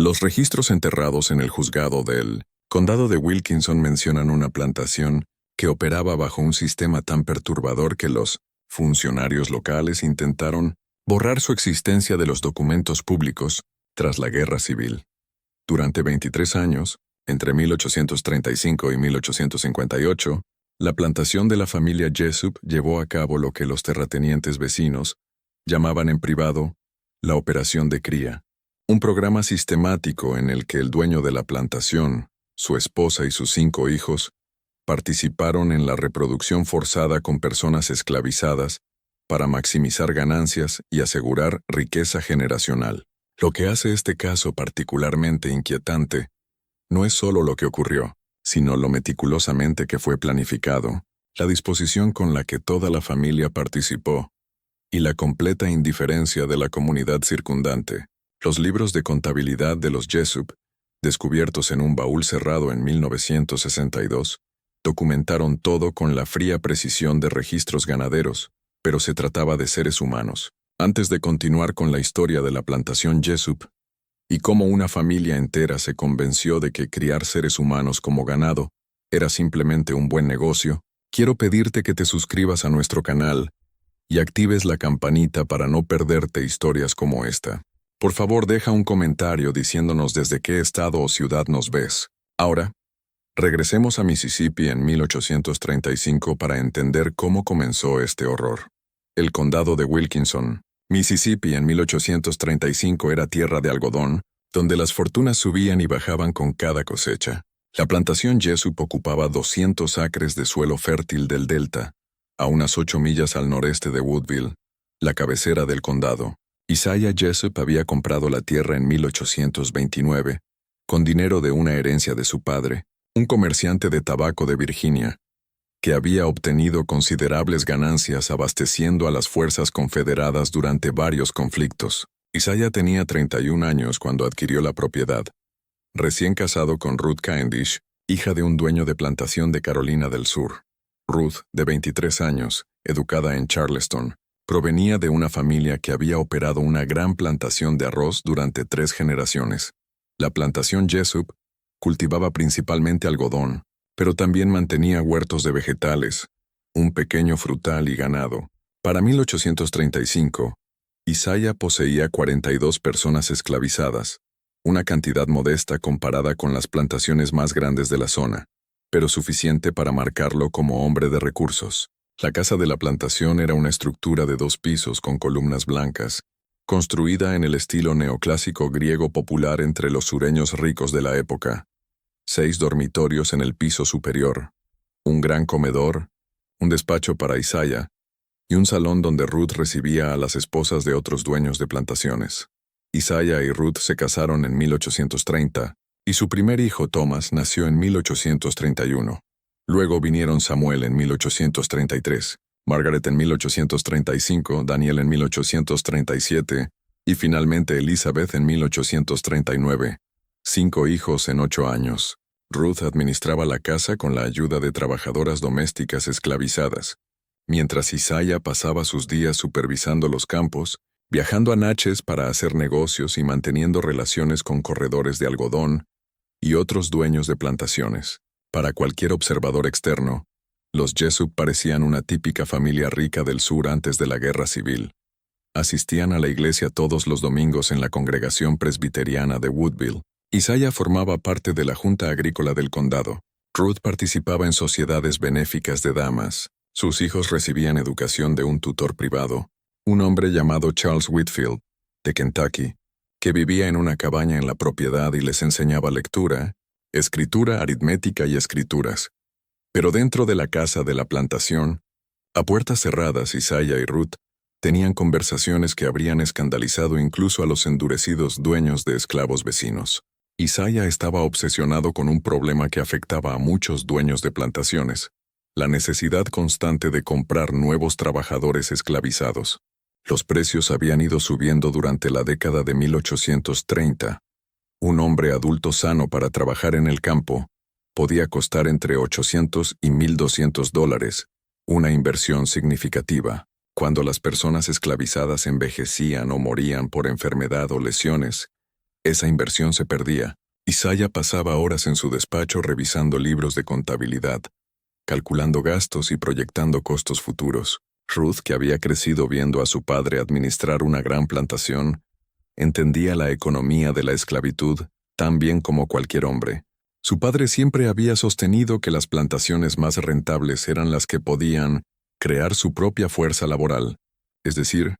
Los registros enterrados en el juzgado del condado de Wilkinson mencionan una plantación que operaba bajo un sistema tan perturbador que los funcionarios locales intentaron borrar su existencia de los documentos públicos tras la Guerra Civil. Durante 23 años, entre 1835 y 1858, la plantación de la familia Jessup llevó a cabo lo que los terratenientes vecinos llamaban en privado la operación de cría, un programa sistemático en el que el dueño de la plantación, su esposa y sus 5 hijos, participaron en la reproducción forzada con personas esclavizadas para maximizar ganancias y asegurar riqueza generacional. Lo que hace este caso particularmente inquietante no es solo lo que ocurrió, sino lo meticulosamente que fue planificado, la disposición con la que toda la familia participó y la completa indiferencia de la comunidad circundante. Los libros de contabilidad de los Jessup, descubiertos en un baúl cerrado en 1962, documentaron todo con la fría precisión de registros ganaderos, pero se trataba de seres humanos. Antes de continuar con la historia de la plantación Jessup y cómo una familia entera se convenció de que criar seres humanos como ganado era simplemente un buen negocio, quiero pedirte que te suscribas a nuestro canal y actives la campanita para no perderte historias como esta. Por favor, deja un comentario diciéndonos desde qué estado o ciudad nos ves. Ahora, regresemos a Mississippi en 1835 para entender cómo comenzó este horror. El condado de Wilkinson, Mississippi en 1835 era tierra de algodón, donde las fortunas subían y bajaban con cada cosecha. La plantación Jessup ocupaba 200 acres de suelo fértil del delta, a unas 8 millas al noreste de Woodville, la cabecera del condado. Isaiah Jessup había comprado la tierra en 1829, con dinero de una herencia de su padre, un comerciante de tabaco de Virginia, que había obtenido considerables ganancias abasteciendo a las fuerzas confederadas durante varios conflictos. Isaiah tenía 31 años cuando adquirió la propiedad, recién casado con Ruth Cavendish, hija de un dueño de plantación de Carolina del Sur. Ruth, de 23 años, educada en Charleston, provenía de una familia que había operado una gran plantación de arroz durante 3 generaciones. La plantación Jessup cultivaba principalmente algodón, pero también mantenía huertos de vegetales, un pequeño frutal y ganado. Para 1835, Isaiah poseía 42 personas esclavizadas, una cantidad modesta comparada con las plantaciones más grandes de la zona, pero suficiente para marcarlo como hombre de recursos. La casa de la plantación era una estructura de 2 pisos con columnas blancas, construida en el estilo neoclásico griego popular entre los sureños ricos de la época. 6 dormitorios en el piso superior, un gran comedor, un despacho para Isaiah y un salón donde Ruth recibía a las esposas de otros dueños de plantaciones. Isaiah y Ruth se casaron en 1830 y su primer hijo Thomas nació en 1831. Luego vinieron Samuel en 1833, Margaret en 1835, Daniel en 1837 y finalmente Elizabeth en 1839. 5 hijos en 8 años. Ruth administraba la casa con la ayuda de trabajadoras domésticas esclavizadas, mientras Isaiah pasaba sus días supervisando los campos, viajando a Natchez para hacer negocios y manteniendo relaciones con corredores de algodón y otros dueños de plantaciones. Para cualquier observador externo, los Jessup parecían una típica familia rica del sur antes de la Guerra Civil. Asistían a la iglesia todos los domingos en la congregación presbiteriana de Woodville. Isaiah formaba parte de la Junta Agrícola del condado. Ruth participaba en sociedades benéficas de damas. Sus hijos recibían educación de un tutor privado, un hombre llamado Charles Whitfield, de Kentucky, que vivía en una cabaña en la propiedad y les enseñaba lectura, escritura, aritmética y escrituras. Pero dentro de la casa de la plantación, a puertas cerradas, Isaiah y Ruth tenían conversaciones que habrían escandalizado incluso a los endurecidos dueños de esclavos vecinos. Isaiah estaba obsesionado con un problema que afectaba a muchos dueños de plantaciones: la necesidad constante de comprar nuevos trabajadores esclavizados. Los precios habían ido subiendo durante la década de 1830. Un hombre adulto sano para trabajar en el campo podía costar entre $800 y $1,200, una inversión significativa. Cuando las personas esclavizadas envejecían o morían por enfermedad o lesiones, esa inversión se perdía. Isaiah pasaba horas en su despacho revisando libros de contabilidad, calculando gastos y proyectando costos futuros. Ruth, que había crecido viendo a su padre administrar una gran plantación, entendía la economía de la esclavitud tan bien como cualquier hombre. Su padre siempre había sostenido que las plantaciones más rentables eran las que podían crear su propia fuerza laboral, es decir,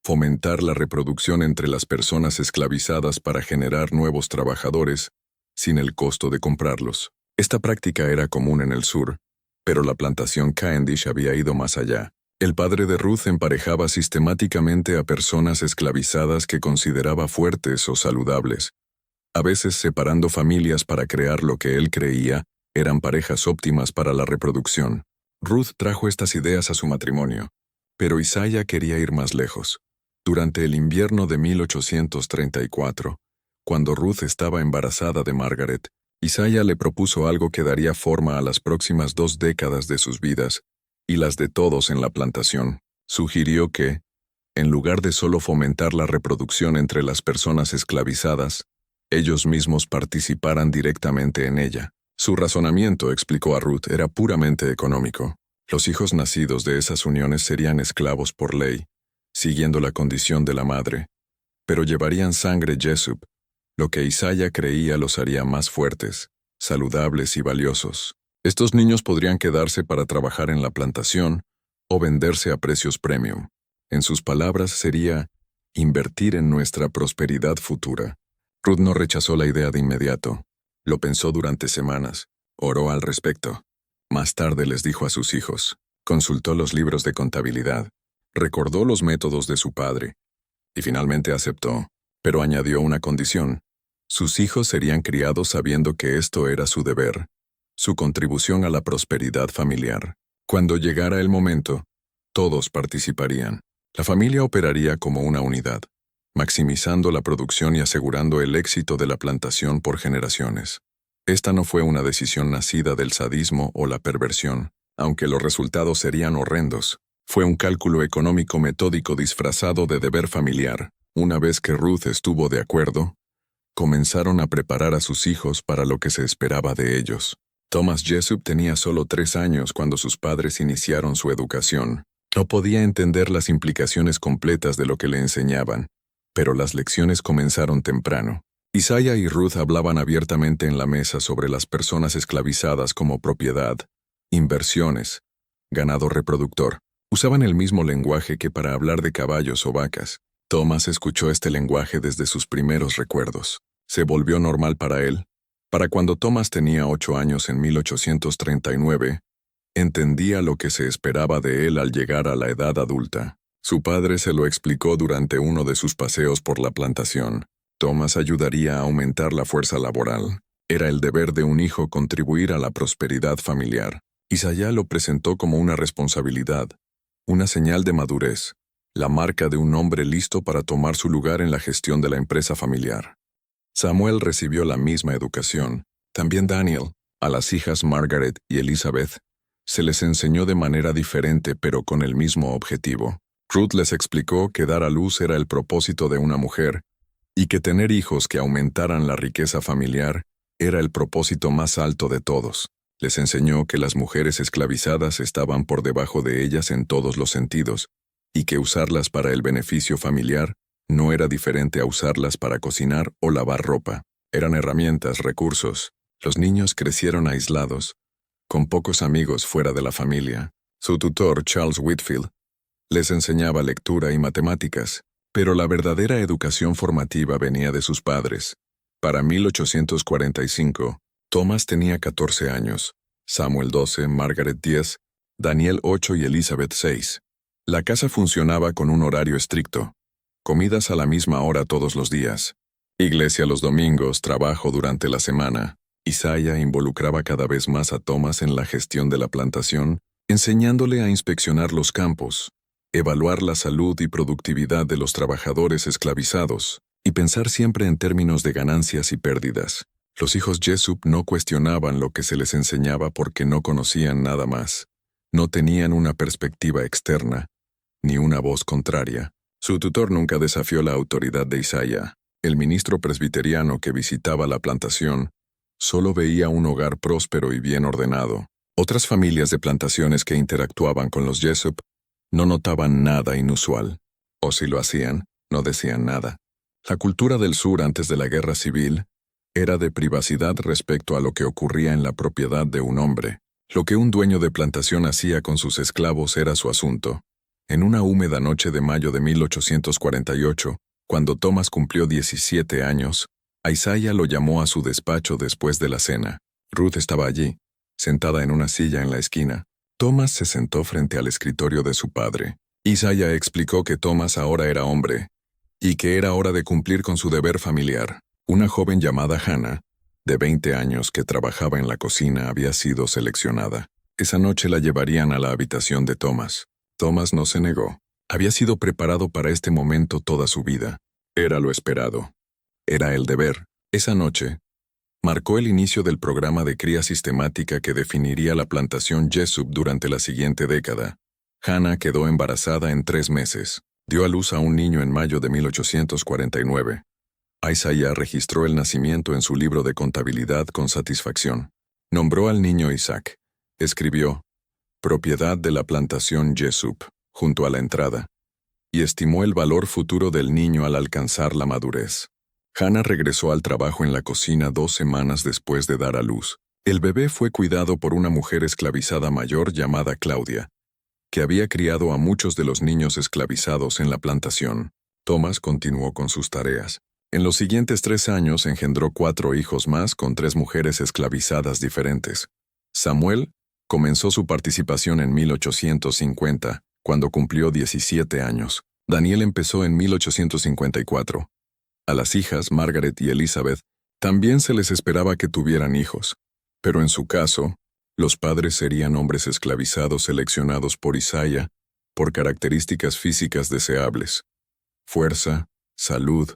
fomentar la reproducción entre las personas esclavizadas para generar nuevos trabajadores sin el costo de comprarlos. Esta práctica era común en el sur, pero la plantación Cavendish había ido más allá. El padre de Ruth emparejaba sistemáticamente a personas esclavizadas que consideraba fuertes o saludables, a veces separando familias para crear lo que él creía eran parejas óptimas para la reproducción. Ruth trajo estas ideas a su matrimonio, pero Isaiah quería ir más lejos. Durante el invierno de 1834, cuando Ruth estaba embarazada de Margaret, Isaiah le propuso algo que daría forma a las próximas 2 décadas de sus vidas y las de todos en la plantación. Sugirió que, en lugar de solo fomentar la reproducción entre las personas esclavizadas, ellos mismos participaran directamente en ella. Su razonamiento, explicó a Ruth, era puramente económico. Los hijos nacidos de esas uniones serían esclavos por ley, siguiendo la condición de la madre, pero llevarían sangre Jessup, lo que Isaiah creía los haría más fuertes, saludables y valiosos. Estos niños podrían quedarse para trabajar en la plantación o venderse a precios premium. En sus palabras sería invertir en nuestra prosperidad futura. Ruth no rechazó la idea de inmediato. Lo pensó durante semanas. Oró al respecto. Más tarde les dijo a sus hijos. Consultó los libros de contabilidad. Recordó los métodos de su padre. Y finalmente aceptó. Pero añadió una condición. Sus hijos serían criados sabiendo que esto era su deber, su contribución a la prosperidad familiar. Cuando llegara el momento, todos participarían. La familia operaría como una unidad, maximizando la producción y asegurando el éxito de la plantación por generaciones. Esta no fue una decisión nacida del sadismo o la perversión, aunque los resultados serían horrendos. Fue un cálculo económico metódico disfrazado de deber familiar. Una vez que Ruth estuvo de acuerdo, comenzaron a preparar a sus hijos para lo que se esperaba de ellos. Thomas Jessup tenía solo 3 años cuando sus padres iniciaron su educación. No podía entender las implicaciones completas de lo que le enseñaban, pero las lecciones comenzaron temprano. Isaiah y Ruth hablaban abiertamente en la mesa sobre las personas esclavizadas como propiedad, inversiones, ganado reproductor. Usaban el mismo lenguaje que para hablar de caballos o vacas. Thomas escuchó este lenguaje desde sus primeros recuerdos. Se volvió normal para él. Para cuando Thomas tenía 8 años en 1839, entendía lo que se esperaba de él al llegar a la edad adulta. Su padre se lo explicó durante uno de sus paseos por la plantación. Thomas ayudaría a aumentar la fuerza laboral. Era el deber de un hijo contribuir a la prosperidad familiar. Isaiah lo presentó como una responsabilidad, una señal de madurez, la marca de un hombre listo para tomar su lugar en la gestión de la empresa familiar. Samuel recibió la misma educación. También Daniel, a las hijas Margaret y Elizabeth, se les enseñó de manera diferente pero con el mismo objetivo. Ruth les explicó que dar a luz era el propósito de una mujer y que tener hijos que aumentaran la riqueza familiar era el propósito más alto de todos. Les enseñó que las mujeres esclavizadas estaban por debajo de ellas en todos los sentidos y que usarlas para el beneficio familiar no era diferente a usarlas para cocinar o lavar ropa. Eran herramientas, recursos. Los niños crecieron aislados, con pocos amigos fuera de la familia. Su tutor, Charles Whitfield, les enseñaba lectura y matemáticas, pero la verdadera educación formativa venía de sus padres. Para 1845, Thomas tenía 14 años, Samuel 12, Margaret 10, Daniel 8 y Elizabeth 6. La casa funcionaba con un horario estricto. Comidas a la misma hora todos los días. Iglesia los domingos, trabajo durante la semana. Isaiah involucraba cada vez más a Thomas en la gestión de la plantación, enseñándole a inspeccionar los campos, evaluar la salud y productividad de los trabajadores esclavizados, y pensar siempre en términos de ganancias y pérdidas. Los hijos Jessup no cuestionaban lo que se les enseñaba porque no conocían nada más. No tenían una perspectiva externa, ni una voz contraria. Su tutor nunca desafió la autoridad de Isaiah. El ministro presbiteriano que visitaba la plantación solo veía un hogar próspero y bien ordenado. Otras familias de plantaciones que interactuaban con los Jessup no notaban nada inusual, o si lo hacían, no decían nada. La cultura del sur antes de la guerra civil era de privacidad respecto a lo que ocurría en la propiedad de un hombre. Lo que un dueño de plantación hacía con sus esclavos era su asunto. En una húmeda noche de mayo de 1848, cuando Thomas cumplió 17 años, Isaiah lo llamó a su despacho después de la cena. Ruth estaba allí, sentada en una silla en la esquina. Thomas se sentó frente al escritorio de su padre. Isaiah explicó que Thomas ahora era hombre, y que era hora de cumplir con su deber familiar. Una joven llamada Hannah, de 20 años que trabajaba en la cocina, había sido seleccionada. Esa noche la llevarían a la habitación de Thomas. Thomas no se negó. Había sido preparado para este momento toda su vida. Era lo esperado. Era el deber. Esa noche marcó el inicio del programa de cría sistemática que definiría la plantación Jessup durante la siguiente década. Hannah quedó embarazada en 3 meses. Dio a luz a un niño en mayo de 1849. Isaiah registró el nacimiento en su libro de contabilidad con satisfacción. Nombró al niño Isaac. Escribió, propiedad de la plantación Jessup, junto a la entrada, y estimó el valor futuro del niño al alcanzar la madurez. Hannah regresó al trabajo en la cocina 2 semanas después de dar a luz. El bebé fue cuidado por una mujer esclavizada mayor llamada Claudia, que había criado a muchos de los niños esclavizados en la plantación. Thomas continuó con sus tareas. En los siguientes 3 años engendró 4 hijos más con 3 mujeres esclavizadas diferentes. Samuel comenzó su participación en 1850, cuando cumplió 17 años. Daniel empezó en 1854. A las hijas, Margaret y Elizabeth, también se les esperaba que tuvieran hijos, pero en su caso, los padres serían hombres esclavizados seleccionados por Isaiah por características físicas deseables: fuerza, salud,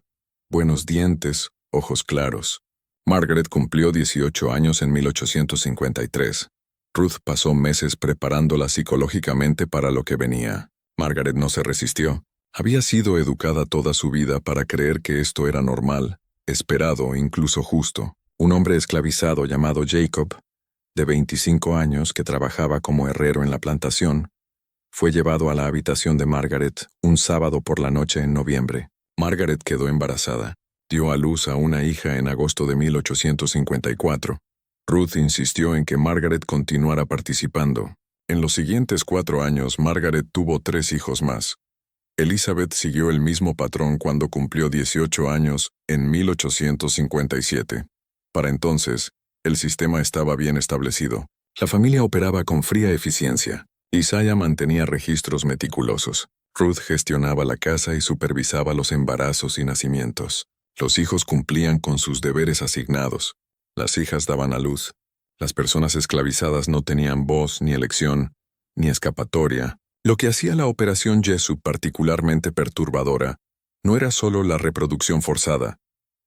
buenos dientes, ojos claros. Margaret cumplió 18 años en 1853. Ruth pasó meses preparándola psicológicamente para lo que venía. Margaret no se resistió. Había sido educada toda su vida para creer que esto era normal, esperado e incluso justo. Un hombre esclavizado llamado Jacob, de 25 años, que trabajaba como herrero en la plantación, fue llevado a la habitación de Margaret un sábado por la noche en noviembre. Margaret quedó embarazada. Dio a luz a una hija en agosto de 1854. Ruth insistió en que Margaret continuara participando. En los siguientes 4 años, Margaret tuvo 3 hijos más. Elizabeth siguió el mismo patrón cuando cumplió 18 años en 1857. Para entonces, el sistema estaba bien establecido. La familia operaba con fría eficiencia. Isaiah mantenía registros meticulosos. Ruth gestionaba la casa y supervisaba los embarazos y nacimientos. Los hijos cumplían con sus deberes asignados. Las hijas daban a luz. Las personas esclavizadas no tenían voz, ni elección, ni escapatoria. Lo que hacía la operación Jessup particularmente perturbadora no era solo la reproducción forzada,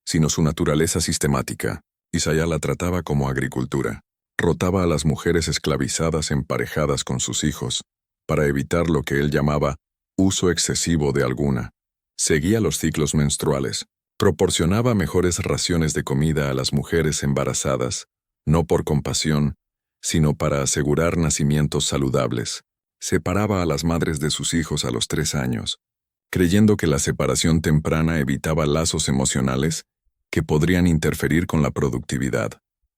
sino su naturaleza sistemática. Isaiah la trataba como agricultura. Rotaba a las mujeres esclavizadas emparejadas con sus hijos, para evitar lo que él llamaba uso excesivo de alguna. Seguía los ciclos menstruales. Proporcionaba mejores raciones de comida a las mujeres embarazadas, no por compasión, sino para asegurar nacimientos saludables. Separaba a las madres de sus hijos a los 3 años, creyendo que la separación temprana evitaba lazos emocionales que podrían interferir con la productividad.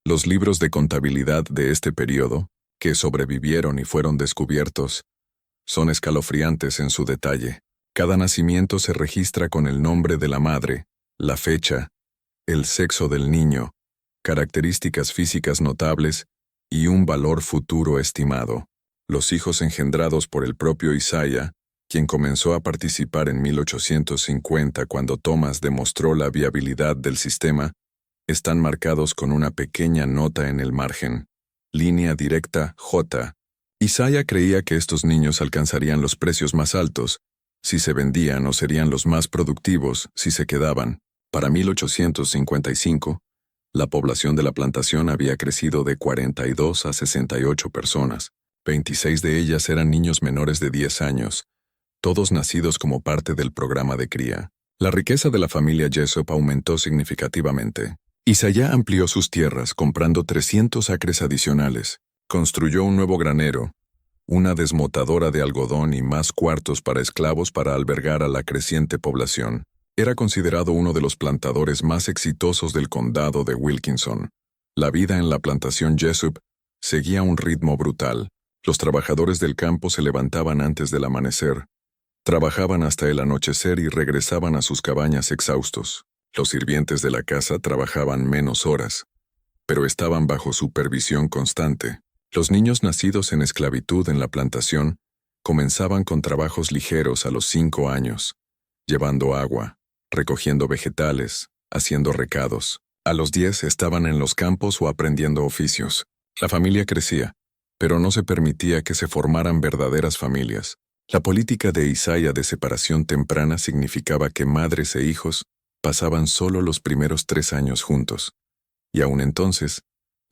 Los libros de contabilidad de este periodo, que sobrevivieron y fueron descubiertos, son escalofriantes en su detalle. Cada nacimiento se registra con el nombre de la madre, la fecha, el sexo del niño, características físicas notables y un valor futuro estimado. Los hijos engendrados por el propio Isaiah, quien comenzó a participar en 1850 cuando Thomas demostró la viabilidad del sistema, están marcados con una pequeña nota en el margen. Línea directa J. Isaiah creía que estos niños alcanzarían los precios más altos si se vendían o serían los más productivos si se quedaban. Para 1855, la población de la plantación había crecido de 42 a 68 personas. 26 de ellas eran niños menores de 10 años, todos nacidos como parte del programa de cría. La riqueza de la familia Jessup aumentó significativamente. Isaiah amplió sus tierras comprando 300 acres adicionales, construyó un nuevo granero, una desmotadora de algodón y más cuartos para esclavos para albergar a la creciente población. Era considerado uno de los plantadores más exitosos del condado de Wilkinson. La vida en la plantación Jessup seguía un ritmo brutal. Los trabajadores del campo se levantaban antes del amanecer, trabajaban hasta el anochecer y regresaban a sus cabañas exhaustos. Los sirvientes de la casa trabajaban menos horas, pero estaban bajo supervisión constante. Los niños nacidos en esclavitud en la plantación comenzaban con trabajos ligeros a los 5 años, llevando agua, recogiendo vegetales, haciendo recados. A los 10 estaban en los campos o aprendiendo oficios. La familia crecía, pero no se permitía que se formaran verdaderas familias. La política de Isaiah de separación temprana significaba que madres e hijos pasaban solo los primeros 3 años juntos, y aún entonces,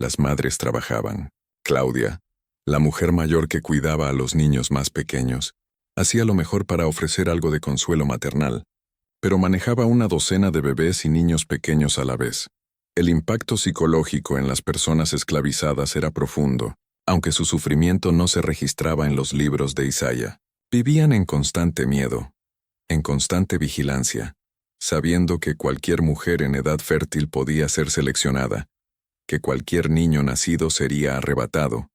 las madres trabajaban. Claudia, la mujer mayor que cuidaba a los niños más pequeños, hacía lo mejor para ofrecer algo de consuelo maternal, pero manejaba una docena de bebés y niños pequeños a la vez. El impacto psicológico en las personas esclavizadas era profundo, aunque su sufrimiento no se registraba en los libros de Isaiah. Vivían en constante miedo, en constante vigilancia, sabiendo que cualquier mujer en edad fértil podía ser seleccionada, que cualquier niño nacido sería arrebatado,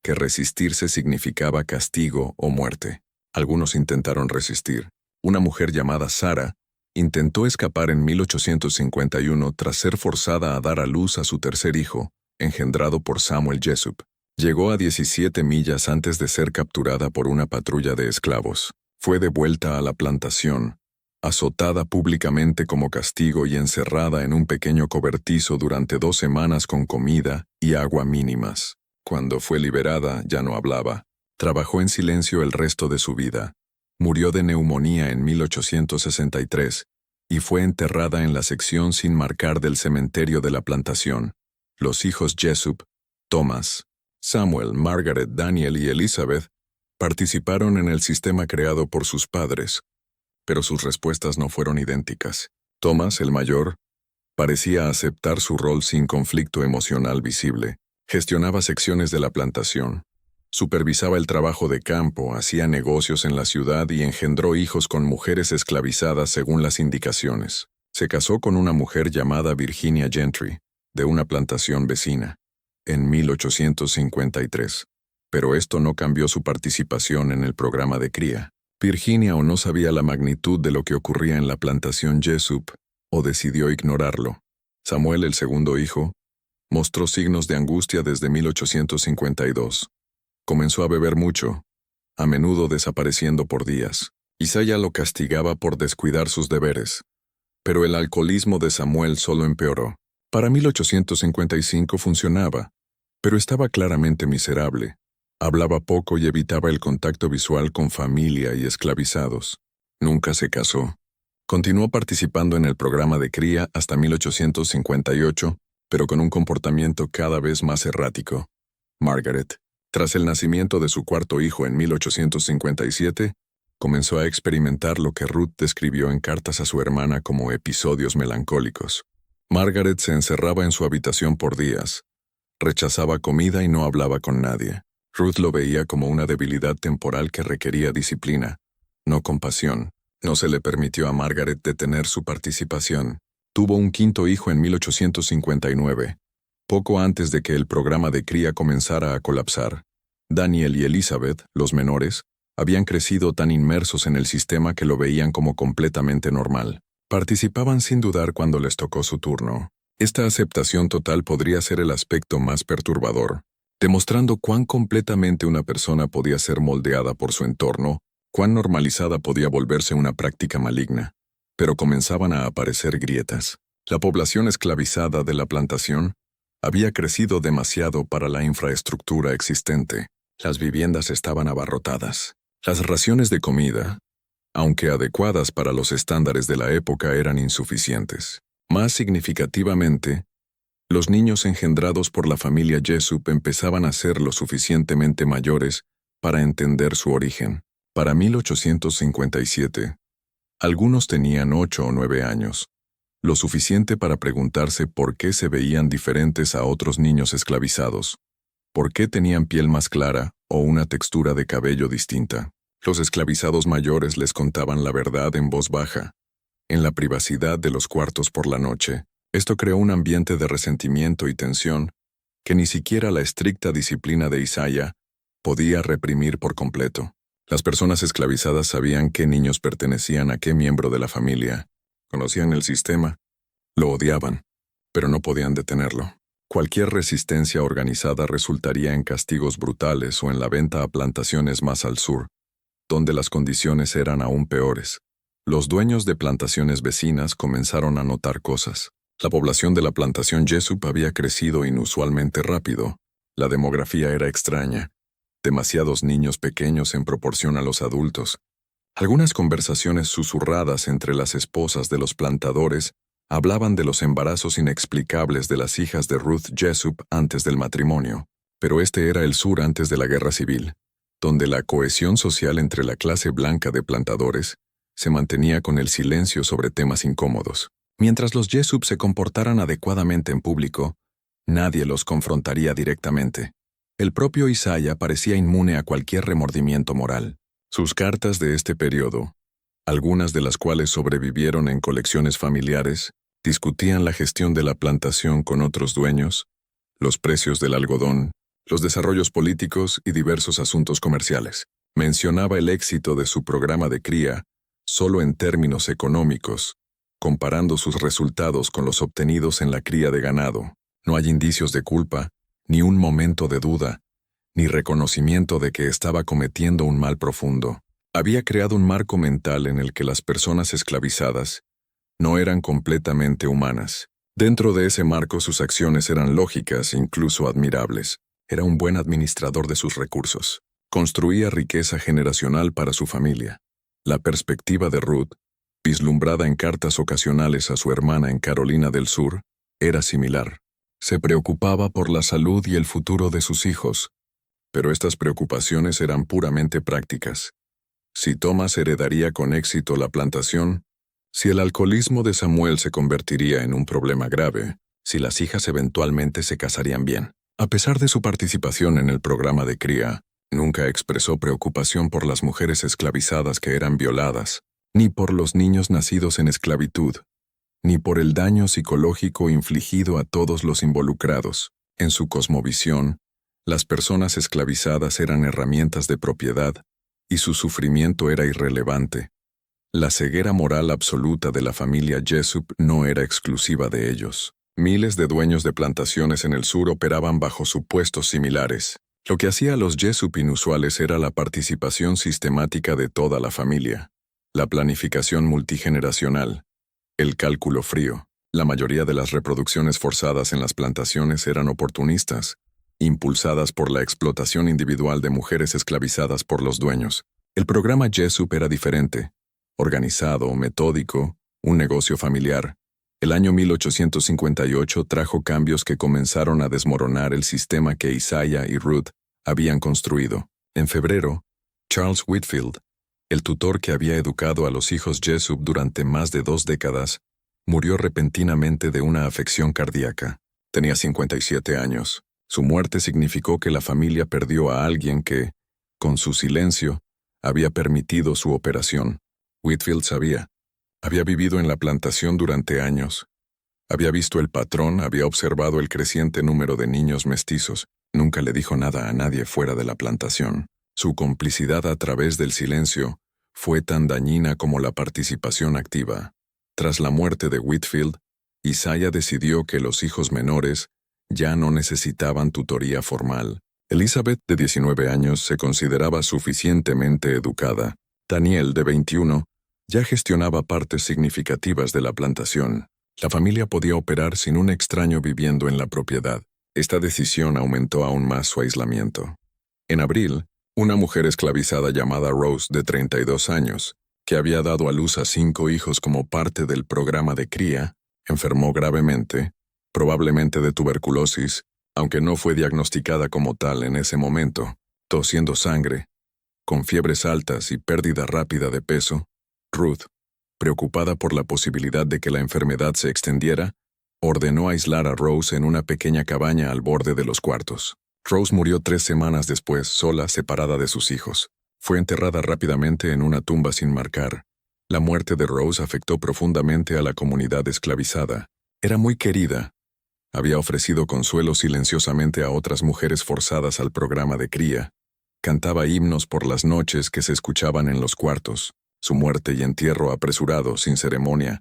que resistirse significaba castigo o muerte. Algunos intentaron resistir. Una mujer llamada Sarah intentó escapar en 1851 tras ser forzada a dar a luz a su tercer hijo, engendrado por Samuel Jessup. Llegó a 17 millas antes de ser capturada por una patrulla de esclavos. Fue devuelta a la plantación, azotada públicamente como castigo y encerrada en un pequeño cobertizo durante 2 semanas con comida y agua mínimas. Cuando fue liberada, ya no hablaba. Trabajó en silencio el resto de su vida. Murió de neumonía en 1863 y fue enterrada en la sección sin marcar del cementerio de la plantación. Los hijos Jessup, Thomas, Samuel, Margaret, Daniel y Elizabeth participaron en el sistema creado por sus padres, pero sus respuestas no fueron idénticas. Thomas, el mayor, parecía aceptar su rol sin conflicto emocional visible. Gestionaba secciones de la plantación, supervisaba el trabajo de campo, hacía negocios en la ciudad y engendró hijos con mujeres esclavizadas según las indicaciones. Se casó con una mujer llamada Virginia Gentry, de una plantación vecina, en 1853, pero esto no cambió su participación en el programa de cría. Virginia o no sabía la magnitud de lo que ocurría en la plantación Jessup, o decidió ignorarlo. Samuel, el segundo hijo, mostró signos de angustia desde 1852. Comenzó a beber mucho, a menudo desapareciendo por días. Isaiah lo castigaba por descuidar sus deberes, pero el alcoholismo de Samuel solo empeoró. Para 1855 funcionaba, pero estaba claramente miserable. Hablaba poco y evitaba el contacto visual con familia y esclavizados. Nunca se casó. Continuó participando en el programa de cría hasta 1858, pero con un comportamiento cada vez más errático. Margaret, tras el nacimiento de su cuarto hijo en 1857, comenzó a experimentar lo que Ruth describió en cartas a su hermana como episodios melancólicos. Margaret se encerraba en su habitación por días, rechazaba comida y no hablaba con nadie. Ruth lo veía como una debilidad temporal que requería disciplina, no compasión. No se le permitió a Margaret detener su participación. Tuvo un quinto hijo en 1859, poco antes de que el programa de cría comenzara a colapsar. Daniel y Elizabeth, los menores, habían crecido tan inmersos en el sistema que lo veían como completamente normal. Participaban sin dudar cuando les tocó su turno. Esta aceptación total podría ser el aspecto más perturbador, demostrando cuán completamente una persona podía ser moldeada por su entorno, cuán normalizada podía volverse una práctica maligna. Pero comenzaban a aparecer grietas. La población esclavizada de la plantación había crecido demasiado para la infraestructura existente. Las viviendas estaban abarrotadas. Las raciones de comida, aunque adecuadas para los estándares de la época, eran insuficientes. Más significativamente, los niños engendrados por la familia Jessup empezaban a ser lo suficientemente mayores para entender su origen. Para 1857, Algunos tenían 8 o 9 años, lo suficiente para preguntarse por qué se veían diferentes a otros niños esclavizados, por qué tenían piel más clara o una textura de cabello distinta. Los esclavizados mayores les contaban la verdad en voz baja, en la privacidad de los cuartos por la noche. Esto creó un ambiente de resentimiento y tensión que ni siquiera la estricta disciplina de Isaiah podía reprimir por completo. Las personas esclavizadas sabían qué niños pertenecían a qué miembro de la familia. Conocían el sistema, lo odiaban, pero no podían detenerlo. Cualquier resistencia organizada resultaría en castigos brutales o en la venta a plantaciones más al sur, donde las condiciones eran aún peores. Los dueños de plantaciones vecinas comenzaron a notar cosas. La población de la plantación Jessup había crecido inusualmente rápido. La demografía era extraña. Demasiados niños pequeños en proporción a los adultos. Algunas conversaciones susurradas entre las esposas de los plantadores hablaban de los embarazos inexplicables de las hijas de Ruth Jessup antes del matrimonio. Pero este era el sur antes de la guerra civil, donde la cohesión social entre la clase blanca de plantadores se mantenía con el silencio sobre temas incómodos. Mientras los Jessup se comportaran adecuadamente en público, nadie los confrontaría directamente. El propio Isaiah parecía inmune a cualquier remordimiento moral. Sus cartas de este periodo, algunas de las cuales sobrevivieron en colecciones familiares, discutían la gestión de la plantación con otros dueños, los precios del algodón, los desarrollos políticos y diversos asuntos comerciales. Mencionaba el éxito de su programa de cría solo en términos económicos, comparando sus resultados con los obtenidos en la cría de ganado. No hay indicios de culpa, ni un momento de duda, ni reconocimiento de que estaba cometiendo un mal profundo. Había creado un marco mental en el que las personas esclavizadas no eran completamente humanas. Dentro de ese marco sus acciones eran lógicas e incluso admirables. Era un buen administrador de sus recursos. Construía riqueza generacional para su familia. La perspectiva de Ruth, vislumbrada en cartas ocasionales a su hermana en Carolina del Sur, era similar. Se preocupaba por la salud y el futuro de sus hijos, pero estas preocupaciones eran puramente prácticas. Si Thomas heredaría con éxito la plantación, si el alcoholismo de Samuel se convertiría en un problema grave, si las hijas eventualmente se casarían bien. A pesar de su participación en el programa de cría, nunca expresó preocupación por las mujeres esclavizadas que eran violadas, ni por los niños nacidos en esclavitud, ni por el daño psicológico infligido a todos los involucrados. En su cosmovisión, las personas esclavizadas eran herramientas de propiedad, y su sufrimiento era irrelevante. La ceguera moral absoluta de la familia Jessup no era exclusiva de ellos. Miles de dueños de plantaciones en el sur operaban bajo supuestos similares. Lo que hacía a los Jessup inusuales era la participación sistemática de toda la familia, la planificación multigeneracional, el cálculo frío. La mayoría de las reproducciones forzadas en las plantaciones eran oportunistas, impulsadas por la explotación individual de mujeres esclavizadas por los dueños. El programa Jessup era diferente, organizado, metódico, un negocio familiar. El año 1858 trajo cambios que comenzaron a desmoronar el sistema que Isaiah y Ruth habían construido. En febrero, Charles Whitfield, el tutor que había educado a los hijos Jessup durante más de 2 décadas, murió repentinamente de una afección cardíaca. Tenía 57 años. Su muerte significó que la familia perdió a alguien que, con su silencio, había permitido su operación. Whitfield sabía. Había vivido en la plantación durante años. Había visto el patrón, había observado el creciente número de niños mestizos. Nunca le dijo nada a nadie fuera de la plantación. Su complicidad a través del silencio fue tan dañina como la participación activa. Tras la muerte de Whitfield, Isaiah decidió que los hijos menores ya no necesitaban tutoría formal. Elizabeth, de 19 años, se consideraba suficientemente educada. Daniel, de 21, ya gestionaba partes significativas de la plantación. La familia podía operar sin un extraño viviendo en la propiedad. Esta decisión aumentó aún más su aislamiento. En abril, una mujer esclavizada llamada Rose, de 32 años, que había dado a luz a 5 hijos como parte del programa de cría, enfermó gravemente, probablemente de tuberculosis, aunque no fue diagnosticada como tal en ese momento, tosiendo sangre, con fiebres altas y pérdida rápida de peso. Ruth, Preocupada por la posibilidad de que la enfermedad se extendiera, ordenó aislar a Rose en una pequeña cabaña al borde de los cuartos. Rose murió 3 semanas después, sola, separada de sus hijos. Fue enterrada rápidamente en una tumba sin marcar. La muerte de Rose afectó profundamente a la comunidad esclavizada. Era muy querida. Había ofrecido consuelo silenciosamente a otras mujeres forzadas al programa de cría. Cantaba himnos por las noches que se escuchaban en los cuartos. Su muerte y entierro apresurado, sin ceremonia,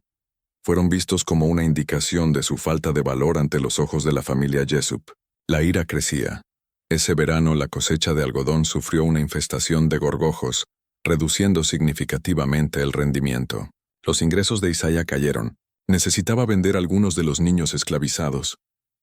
fueron vistos como una indicación de su falta de valor ante los ojos de la familia Jessup. La ira crecía. Ese verano la cosecha de algodón sufrió una infestación de gorgojos, reduciendo significativamente el rendimiento. Los ingresos de Isaiah cayeron. Necesitaba vender algunos de los niños esclavizados,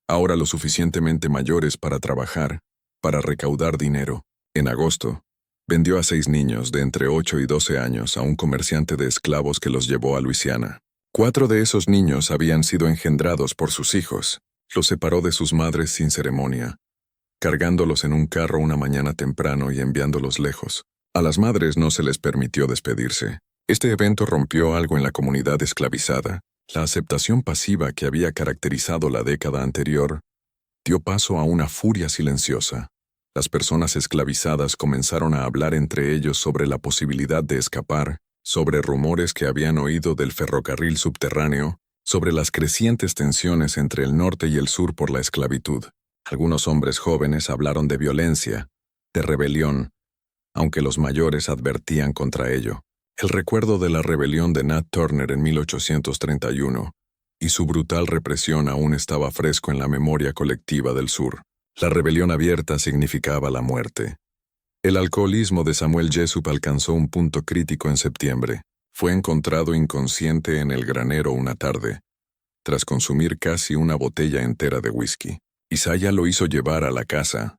ahora lo suficientemente mayores para trabajar, para recaudar dinero. En agosto, vendió a 6 niños de entre 8 y 12 años a un comerciante de esclavos que los llevó a Luisiana. 4 de esos niños habían sido engendrados por sus hijos. Los separó de sus madres sin ceremonia, cargándolos en un carro una mañana temprano y enviándolos lejos. A las madres no se les permitió despedirse. Este evento rompió algo en la comunidad esclavizada. La aceptación pasiva que había caracterizado la década anterior dio paso a una furia silenciosa. Las personas esclavizadas comenzaron a hablar entre ellos sobre la posibilidad de escapar, sobre rumores que habían oído del ferrocarril subterráneo, sobre las crecientes tensiones entre el norte y el sur por la esclavitud. Algunos hombres jóvenes hablaron de violencia, de rebelión, aunque los mayores advertían contra ello. El recuerdo de la rebelión de Nat Turner en 1831 y su brutal represión aún estaba fresco en la memoria colectiva del sur. La rebelión abierta significaba la muerte. El alcoholismo de Samuel Jessup alcanzó un punto crítico en septiembre. Fue encontrado inconsciente en el granero una tarde, tras consumir casi una botella entera de whisky. Isaiah lo hizo llevar a la casa.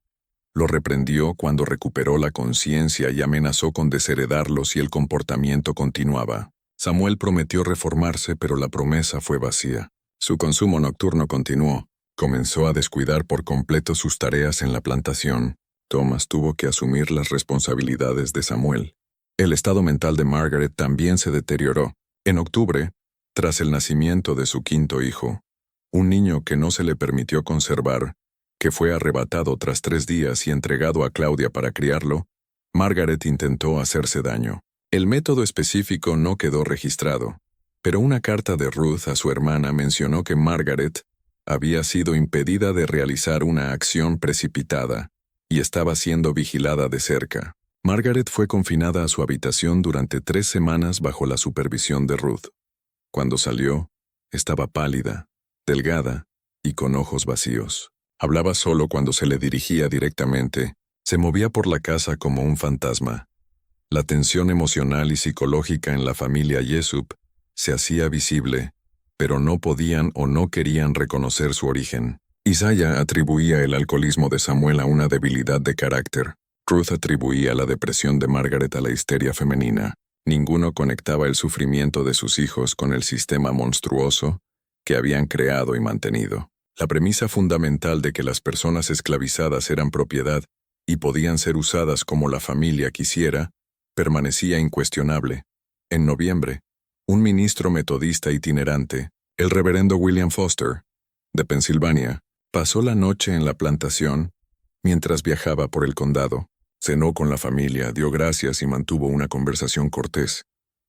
Lo reprendió cuando recuperó la conciencia y amenazó con desheredarlo si el comportamiento continuaba. Samuel prometió reformarse, pero la promesa fue vacía. Su consumo nocturno continuó. Comenzó a descuidar por completo sus tareas en la plantación. Thomas tuvo que asumir las responsabilidades de Samuel. El estado mental de Margaret también se deterioró. En octubre, tras el nacimiento de su 5º hijo, un niño que no se le permitió conservar, que fue arrebatado tras 3 días y entregado a Claudia para criarlo, Margaret intentó hacerse daño. El método específico no quedó registrado, pero una carta de Ruth a su hermana mencionó que Margaret había sido impedida de realizar una acción precipitada y estaba siendo vigilada de cerca. Margaret fue confinada a su habitación durante 3 semanas bajo la supervisión de Ruth. Cuando salió, estaba pálida, delgada y con ojos vacíos. Hablaba solo cuando se le dirigía directamente. Se movía por la casa como un fantasma. La tensión emocional y psicológica en la familia Jessup se hacía visible, pero no podían o no querían reconocer su origen. Isaiah atribuía el alcoholismo de Samuel a una debilidad de carácter. Ruth atribuía la depresión de Margaret a la histeria femenina. Ninguno conectaba el sufrimiento de sus hijos con el sistema monstruoso que habían creado y mantenido. La premisa fundamental de que las personas esclavizadas eran propiedad y podían ser usadas como la familia quisiera, permanecía incuestionable. En noviembre, un ministro metodista itinerante, el reverendo William Foster, de Pensilvania, pasó la noche en la plantación mientras viajaba por el condado. Cenó con la familia, dio gracias y mantuvo una conversación cortés,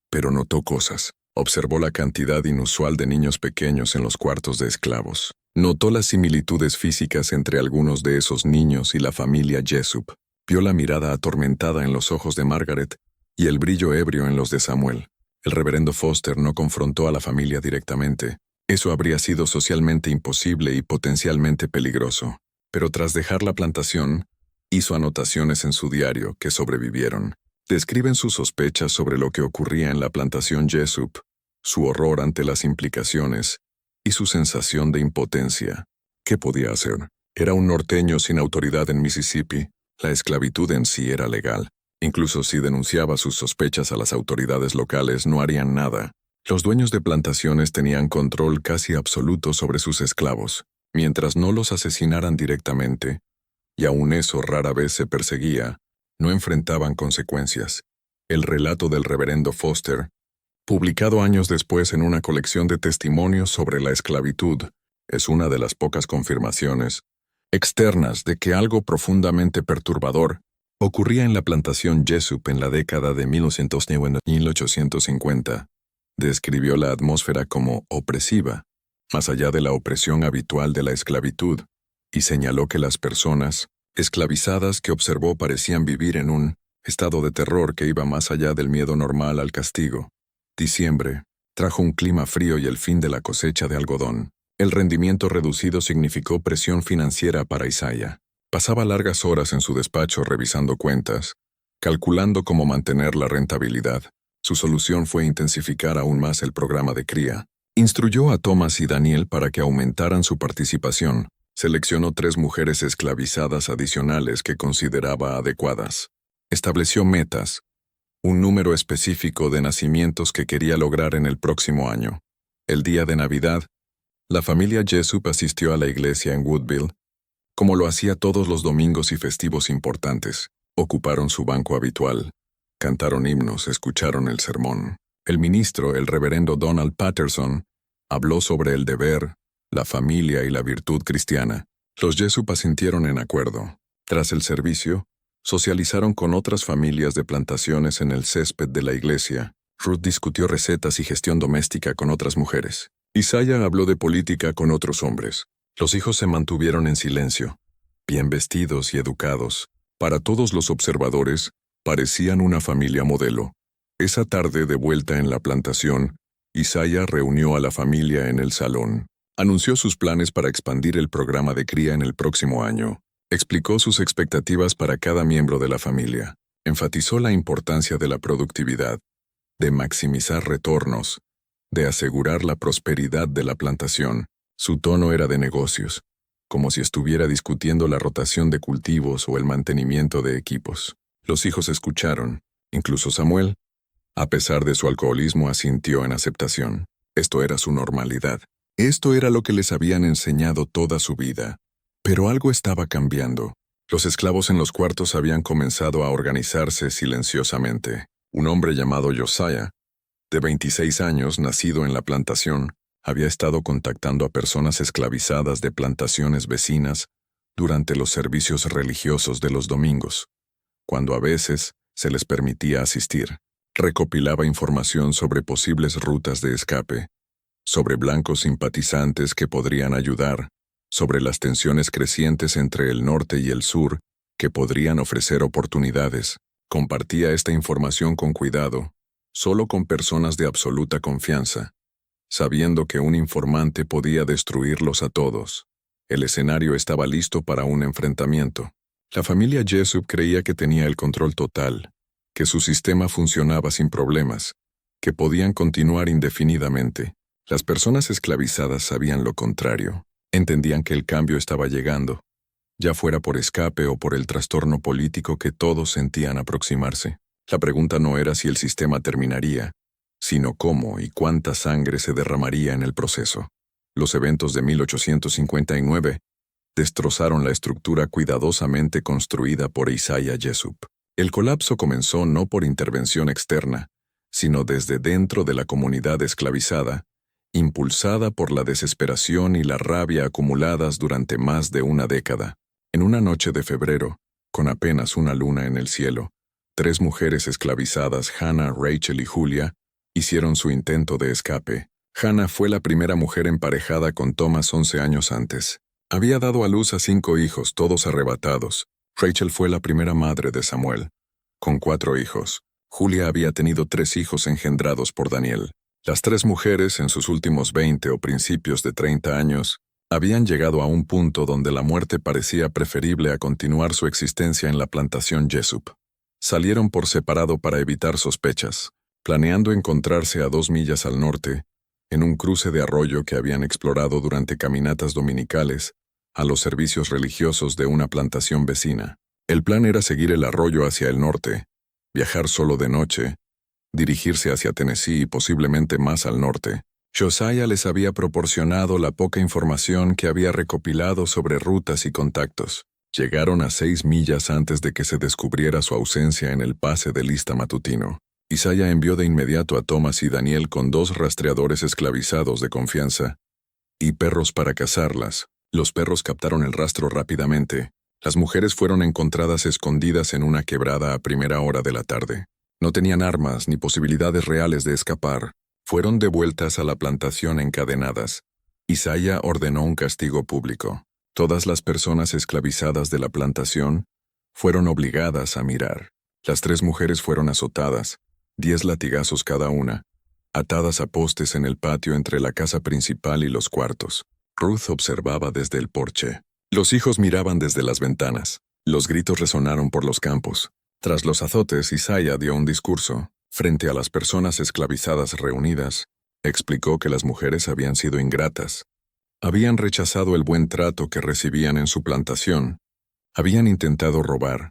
pero notó cosas. Observó la cantidad inusual de niños pequeños en los cuartos de esclavos. Notó las similitudes físicas entre algunos de esos niños y la familia Jessup. Vio la mirada atormentada en los ojos de Margaret y el brillo ebrio en los de Samuel. El reverendo Foster no confrontó a la familia directamente. Eso habría sido socialmente imposible y potencialmente peligroso. Pero tras dejar la plantación, hizo anotaciones en su diario que sobrevivieron. Describen sus sospechas sobre lo que ocurría en la plantación Jessup, su horror ante las implicaciones y su sensación de impotencia. ¿Qué podía hacer? Era un norteño sin autoridad en Mississippi. La esclavitud en sí era legal. Incluso si denunciaba sus sospechas a las autoridades locales, no harían nada. Los dueños de plantaciones tenían control casi absoluto sobre sus esclavos, mientras no los asesinaran directamente, y aun eso rara vez se perseguía, no enfrentaban consecuencias. El relato del reverendo Foster publicado años después en una colección de testimonios sobre la esclavitud, es una de las pocas confirmaciones externas de que algo profundamente perturbador ocurría en la plantación Jesup en la década de 1850. Describió la atmósfera como opresiva, más allá de la opresión habitual de la esclavitud, y señaló que las personas esclavizadas que observó parecían vivir en un estado de terror que iba más allá del miedo normal al castigo. Diciembre trajo un clima frío y el fin de la cosecha de algodón. El rendimiento reducido significó presión financiera para Isaiah. Pasaba largas horas en su despacho revisando cuentas, calculando cómo mantener la rentabilidad. Su solución fue intensificar aún más el programa de cría. Instruyó a Thomas y Daniel para que aumentaran su participación. Seleccionó 3 mujeres esclavizadas adicionales que consideraba adecuadas. Estableció metas, un número específico de nacimientos que quería lograr en el próximo año. El día de Navidad, la familia Jesup asistió a la iglesia en Woodville, como lo hacía todos los domingos y festivos importantes. Ocuparon su banco habitual, cantaron himnos, escucharon el sermón. El ministro, el reverendo Donald Patterson, habló sobre el deber, la familia y la virtud cristiana. Los Jesup asintieron en acuerdo. Tras el servicio, socializaron con otras familias de plantaciones en el césped de la iglesia. Ruth discutió recetas y gestión doméstica con otras mujeres. Isaiah habló de política con otros hombres. Los hijos se mantuvieron en silencio, bien vestidos y educados. Para todos los observadores, parecían una familia modelo. Esa tarde, de vuelta en la plantación, Isaiah reunió a la familia en el salón. Anunció sus planes para expandir el programa de cría en el próximo año. Explicó sus expectativas para cada miembro de la familia. Enfatizó la importancia de la productividad, de maximizar retornos, de asegurar la prosperidad de la plantación. Su tono era de negocios, como si estuviera discutiendo la rotación de cultivos o el mantenimiento de equipos. Los hijos escucharon, incluso Samuel. A pesar de su alcoholismo, asintió en aceptación. Esto era su normalidad. Esto era lo que les habían enseñado toda su vida. Pero algo estaba cambiando. Los esclavos en los cuartos habían comenzado a organizarse silenciosamente. Un hombre llamado Josiah, de 26 años, nacido en la plantación, había estado contactando a personas esclavizadas de plantaciones vecinas durante los servicios religiosos de los domingos, cuando a veces se les permitía asistir. Recopilaba información sobre posibles rutas de escape, sobre blancos simpatizantes que podrían ayudar, sobre las tensiones crecientes entre el norte y el sur que podrían ofrecer oportunidades. Compartía esta información con cuidado, solo con personas de absoluta confianza, sabiendo que un informante podía destruirlos a todos. El escenario estaba listo para un enfrentamiento. La familia Jesup creía que tenía el control total, que su sistema funcionaba sin problemas, que podían continuar indefinidamente. Las personas esclavizadas sabían lo contrario. Entendían que el cambio estaba llegando, ya fuera por escape o por el trastorno político que todos sentían aproximarse. La pregunta no era si el sistema terminaría, sino cómo y cuánta sangre se derramaría en el proceso. Los eventos de 1859 destrozaron la estructura cuidadosamente construida por Isaiah Jesup. El colapso comenzó no por intervención externa, sino desde dentro de la comunidad esclavizada, impulsada por la desesperación y la rabia acumuladas durante más de una década. En una noche de febrero, con apenas una luna en el cielo, 3 mujeres esclavizadas, Hannah, Rachel y Julia, hicieron su intento de escape. Hannah fue la primera mujer emparejada con Thomas 11 años antes. Había dado a luz a 5 hijos, todos arrebatados. Rachel fue la primera madre de Samuel, con 4 hijos. Julia había tenido 3 hijos engendrados por Daniel. Las 3 mujeres, en sus últimos 20 o principios de 30 años, habían llegado a un punto donde la muerte parecía preferible a continuar su existencia en la plantación Jesup. Salieron por separado para evitar sospechas, planeando encontrarse a 2 millas al norte, en un cruce de arroyo que habían explorado durante caminatas dominicales, a los servicios religiosos de una plantación vecina. El plan era seguir el arroyo hacia el norte, viajar solo de noche, dirigirse hacia Tennessee y posiblemente más al norte. Josiah les había proporcionado la poca información que había recopilado sobre rutas y contactos. Llegaron a 6 millas antes de que se descubriera su ausencia en el pase de lista matutino. Isaiah envió de inmediato a Thomas y Daniel con 2 rastreadores esclavizados de confianza y perros para cazarlas. Los perros captaron el rastro rápidamente. Las mujeres fueron encontradas escondidas en una quebrada a primera hora de la tarde. No tenían armas ni posibilidades reales de escapar. Fueron devueltas a la plantación encadenadas. Isaiah ordenó un castigo público. Todas las personas esclavizadas de la plantación fueron obligadas a mirar. Las 3 mujeres fueron azotadas, 10 latigazos cada una, atadas a postes en el patio entre la casa principal y los cuartos. Ruth observaba desde el porche. Los hijos miraban desde las ventanas. Los gritos resonaron por los campos. Tras los azotes, Isaiah dio un discurso. Frente a las personas esclavizadas reunidas, explicó que las mujeres habían sido ingratas. Habían rechazado el buen trato que recibían en su plantación. Habían intentado robar,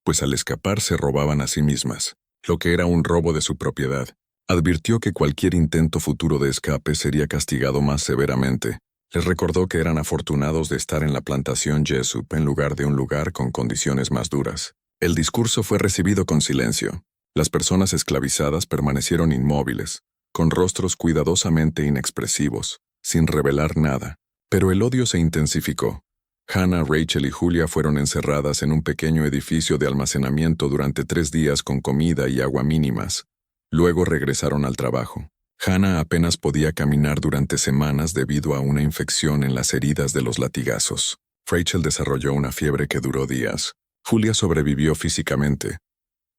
pues al escapar se robaban a sí mismas, lo que era un robo de su propiedad. Advirtió que cualquier intento futuro de escape sería castigado más severamente. Les recordó que eran afortunados de estar en la plantación Jessup en lugar de un lugar con condiciones más duras. El discurso fue recibido con silencio. Las personas esclavizadas permanecieron inmóviles, con rostros cuidadosamente inexpresivos, sin revelar nada. Pero el odio se intensificó. Hannah, Rachel y Julia fueron encerradas en un pequeño edificio de almacenamiento durante 3 días con comida y agua mínimas. Luego regresaron al trabajo. Hannah apenas podía caminar durante semanas debido a una infección en las heridas de los latigazos. Rachel desarrolló una fiebre que duró días. Julia sobrevivió físicamente,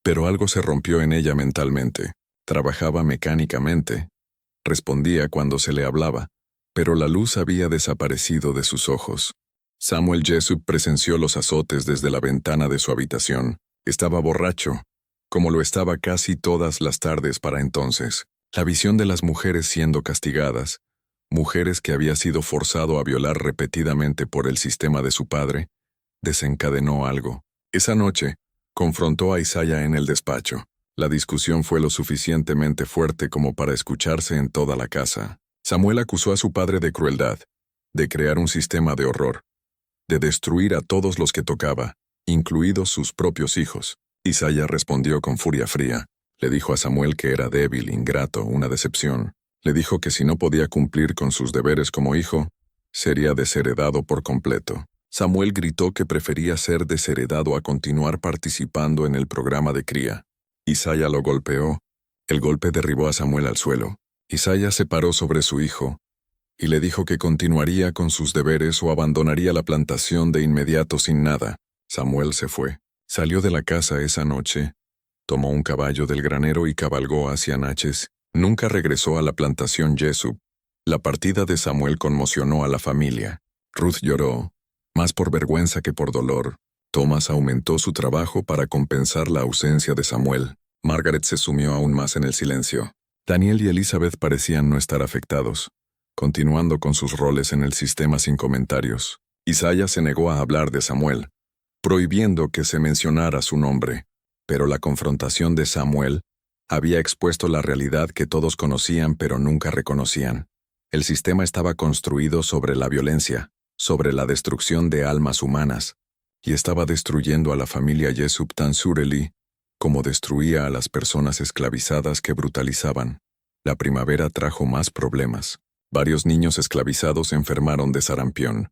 pero algo se rompió en ella mentalmente. Trabajaba mecánicamente. Respondía cuando se le hablaba, pero la luz había desaparecido de sus ojos. Samuel Jessup presenció los azotes desde la ventana de su habitación. Estaba borracho, como lo estaba casi todas las tardes para entonces. La visión de las mujeres siendo castigadas, mujeres que había sido forzado a violar repetidamente por el sistema de su padre, desencadenó algo. Esa noche, confrontó a Isaiah en el despacho. La discusión fue lo suficientemente fuerte como para escucharse en toda la casa. Samuel acusó a su padre de crueldad, de crear un sistema de horror, de destruir a todos los que tocaba, incluidos sus propios hijos. Isaiah respondió con furia fría. Le dijo a Samuel que era débil, ingrato, una decepción. Le dijo que si no podía cumplir con sus deberes como hijo, sería desheredado por completo. Samuel gritó que prefería ser desheredado a continuar participando en el programa de cría. Isaiah lo golpeó. El golpe derribó a Samuel al suelo. Isaiah se paró sobre su hijo y le dijo que continuaría con sus deberes o abandonaría la plantación de inmediato sin nada. Samuel se fue. Salió de la casa esa noche, tomó un caballo del granero y cabalgó hacia Natchez. Nunca regresó a la plantación Jessup. La partida de Samuel conmocionó a la familia. Ruth lloró, más por vergüenza que por dolor. Thomas aumentó su trabajo para compensar la ausencia de Samuel. Margaret se sumió aún más en el silencio. Daniel y Elizabeth parecían no estar afectados, continuando con sus roles en el sistema sin comentarios. Isaiah se negó a hablar de Samuel, prohibiendo que se mencionara su nombre. Pero la confrontación de Samuel había expuesto la realidad que todos conocían pero nunca reconocían. El sistema estaba construido sobre la violencia, sobre la destrucción de almas humanas, y estaba destruyendo a la familia Jessup tan surely como destruía a las personas esclavizadas que brutalizaban. La primavera trajo más problemas. Varios niños esclavizados enfermaron de sarampión,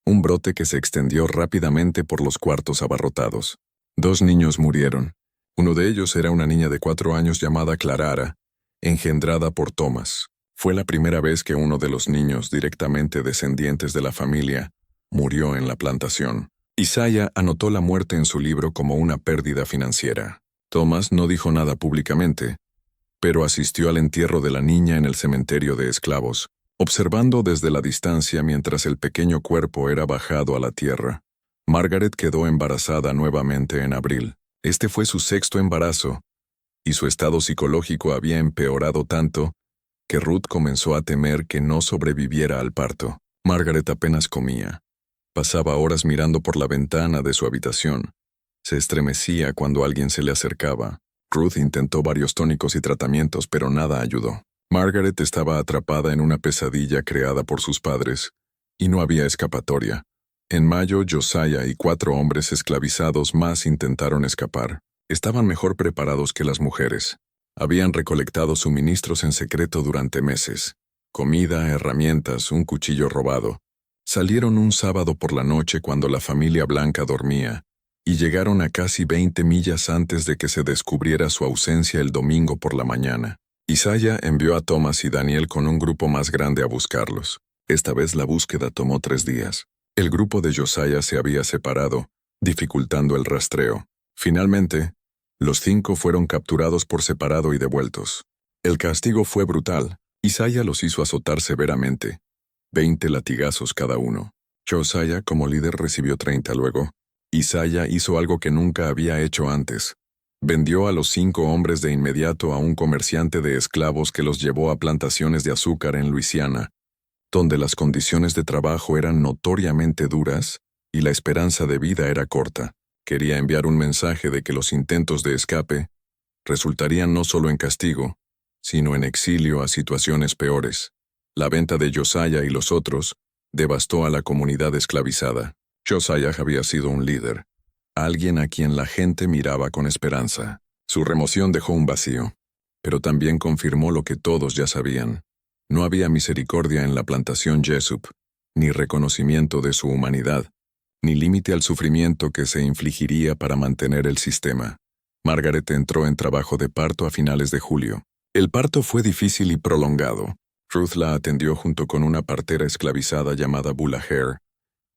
un brote que se extendió rápidamente por los cuartos abarrotados. 2 niños murieron. Uno de ellos era una niña de 4 años llamada Clara, engendrada por Thomas. Fue la primera vez que uno de los niños directamente descendientes de la familia murió en la plantación. Isaiah anotó la muerte en su libro como una pérdida financiera. Thomas no dijo nada públicamente, pero asistió al entierro de la niña en el cementerio de esclavos, observando desde la distancia mientras el pequeño cuerpo era bajado a la tierra. Margaret quedó embarazada nuevamente en abril. Este fue su 6º embarazo, y su estado psicológico había empeorado tanto que Ruth comenzó a temer que no sobreviviera al parto. Margaret apenas comía. Pasaba horas mirando por la ventana de su habitación. Se estremecía cuando alguien se le acercaba. Ruth intentó varios tónicos y tratamientos, pero nada ayudó. Margaret estaba atrapada en una pesadilla creada por sus padres, y no había escapatoria. En mayo, Josiah y 4 hombres esclavizados más intentaron escapar. Estaban mejor preparados que las mujeres. Habían recolectado suministros en secreto durante meses. Comida, herramientas, un cuchillo robado. Salieron un sábado por la noche cuando la familia blanca dormía, y llegaron a casi 20 millas antes de que se descubriera su ausencia el domingo por la mañana. Isaiah envió a Thomas y Daniel con un grupo más grande a buscarlos. Esta vez la búsqueda tomó 3 días. El grupo de Josiah se había separado, dificultando el rastreo. Finalmente, los 5 fueron capturados por separado y devueltos. El castigo fue brutal. Isaiah los hizo azotar severamente, 20 latigazos cada uno. Josiah, como líder, recibió 30 luego. Isaiah hizo algo que nunca había hecho antes. Vendió a los 5 hombres de inmediato a un comerciante de esclavos que los llevó a plantaciones de azúcar en Luisiana, donde las condiciones de trabajo eran notoriamente duras y la esperanza de vida era corta. Quería enviar un mensaje de que los intentos de escape resultarían no solo en castigo, sino en exilio a situaciones peores. La venta de Josiah y los otros devastó a la comunidad esclavizada. Josiah había sido un líder, alguien a quien la gente miraba con esperanza. Su remoción dejó un vacío, pero también confirmó lo que todos ya sabían. No había misericordia en la plantación Jessup, ni reconocimiento de su humanidad, ni límite al sufrimiento que se infligiría para mantener el sistema. Margaret entró en trabajo de parto a finales de julio. El parto fue difícil y prolongado. Ruth la atendió junto con una partera esclavizada llamada Bula Hare,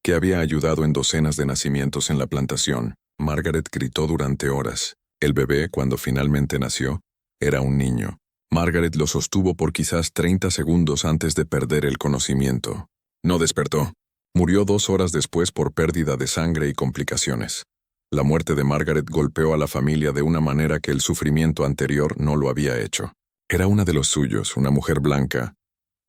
que había ayudado en docenas de nacimientos en la plantación. Margaret gritó durante horas. El bebé, cuando finalmente nació, era un niño. Margaret lo sostuvo por quizás 30 segundos antes de perder el conocimiento. No despertó. Murió 2 horas después por pérdida de sangre y complicaciones. La muerte de Margaret golpeó a la familia de una manera que el sufrimiento anterior no lo había hecho. Era una de los suyos, una mujer blanca,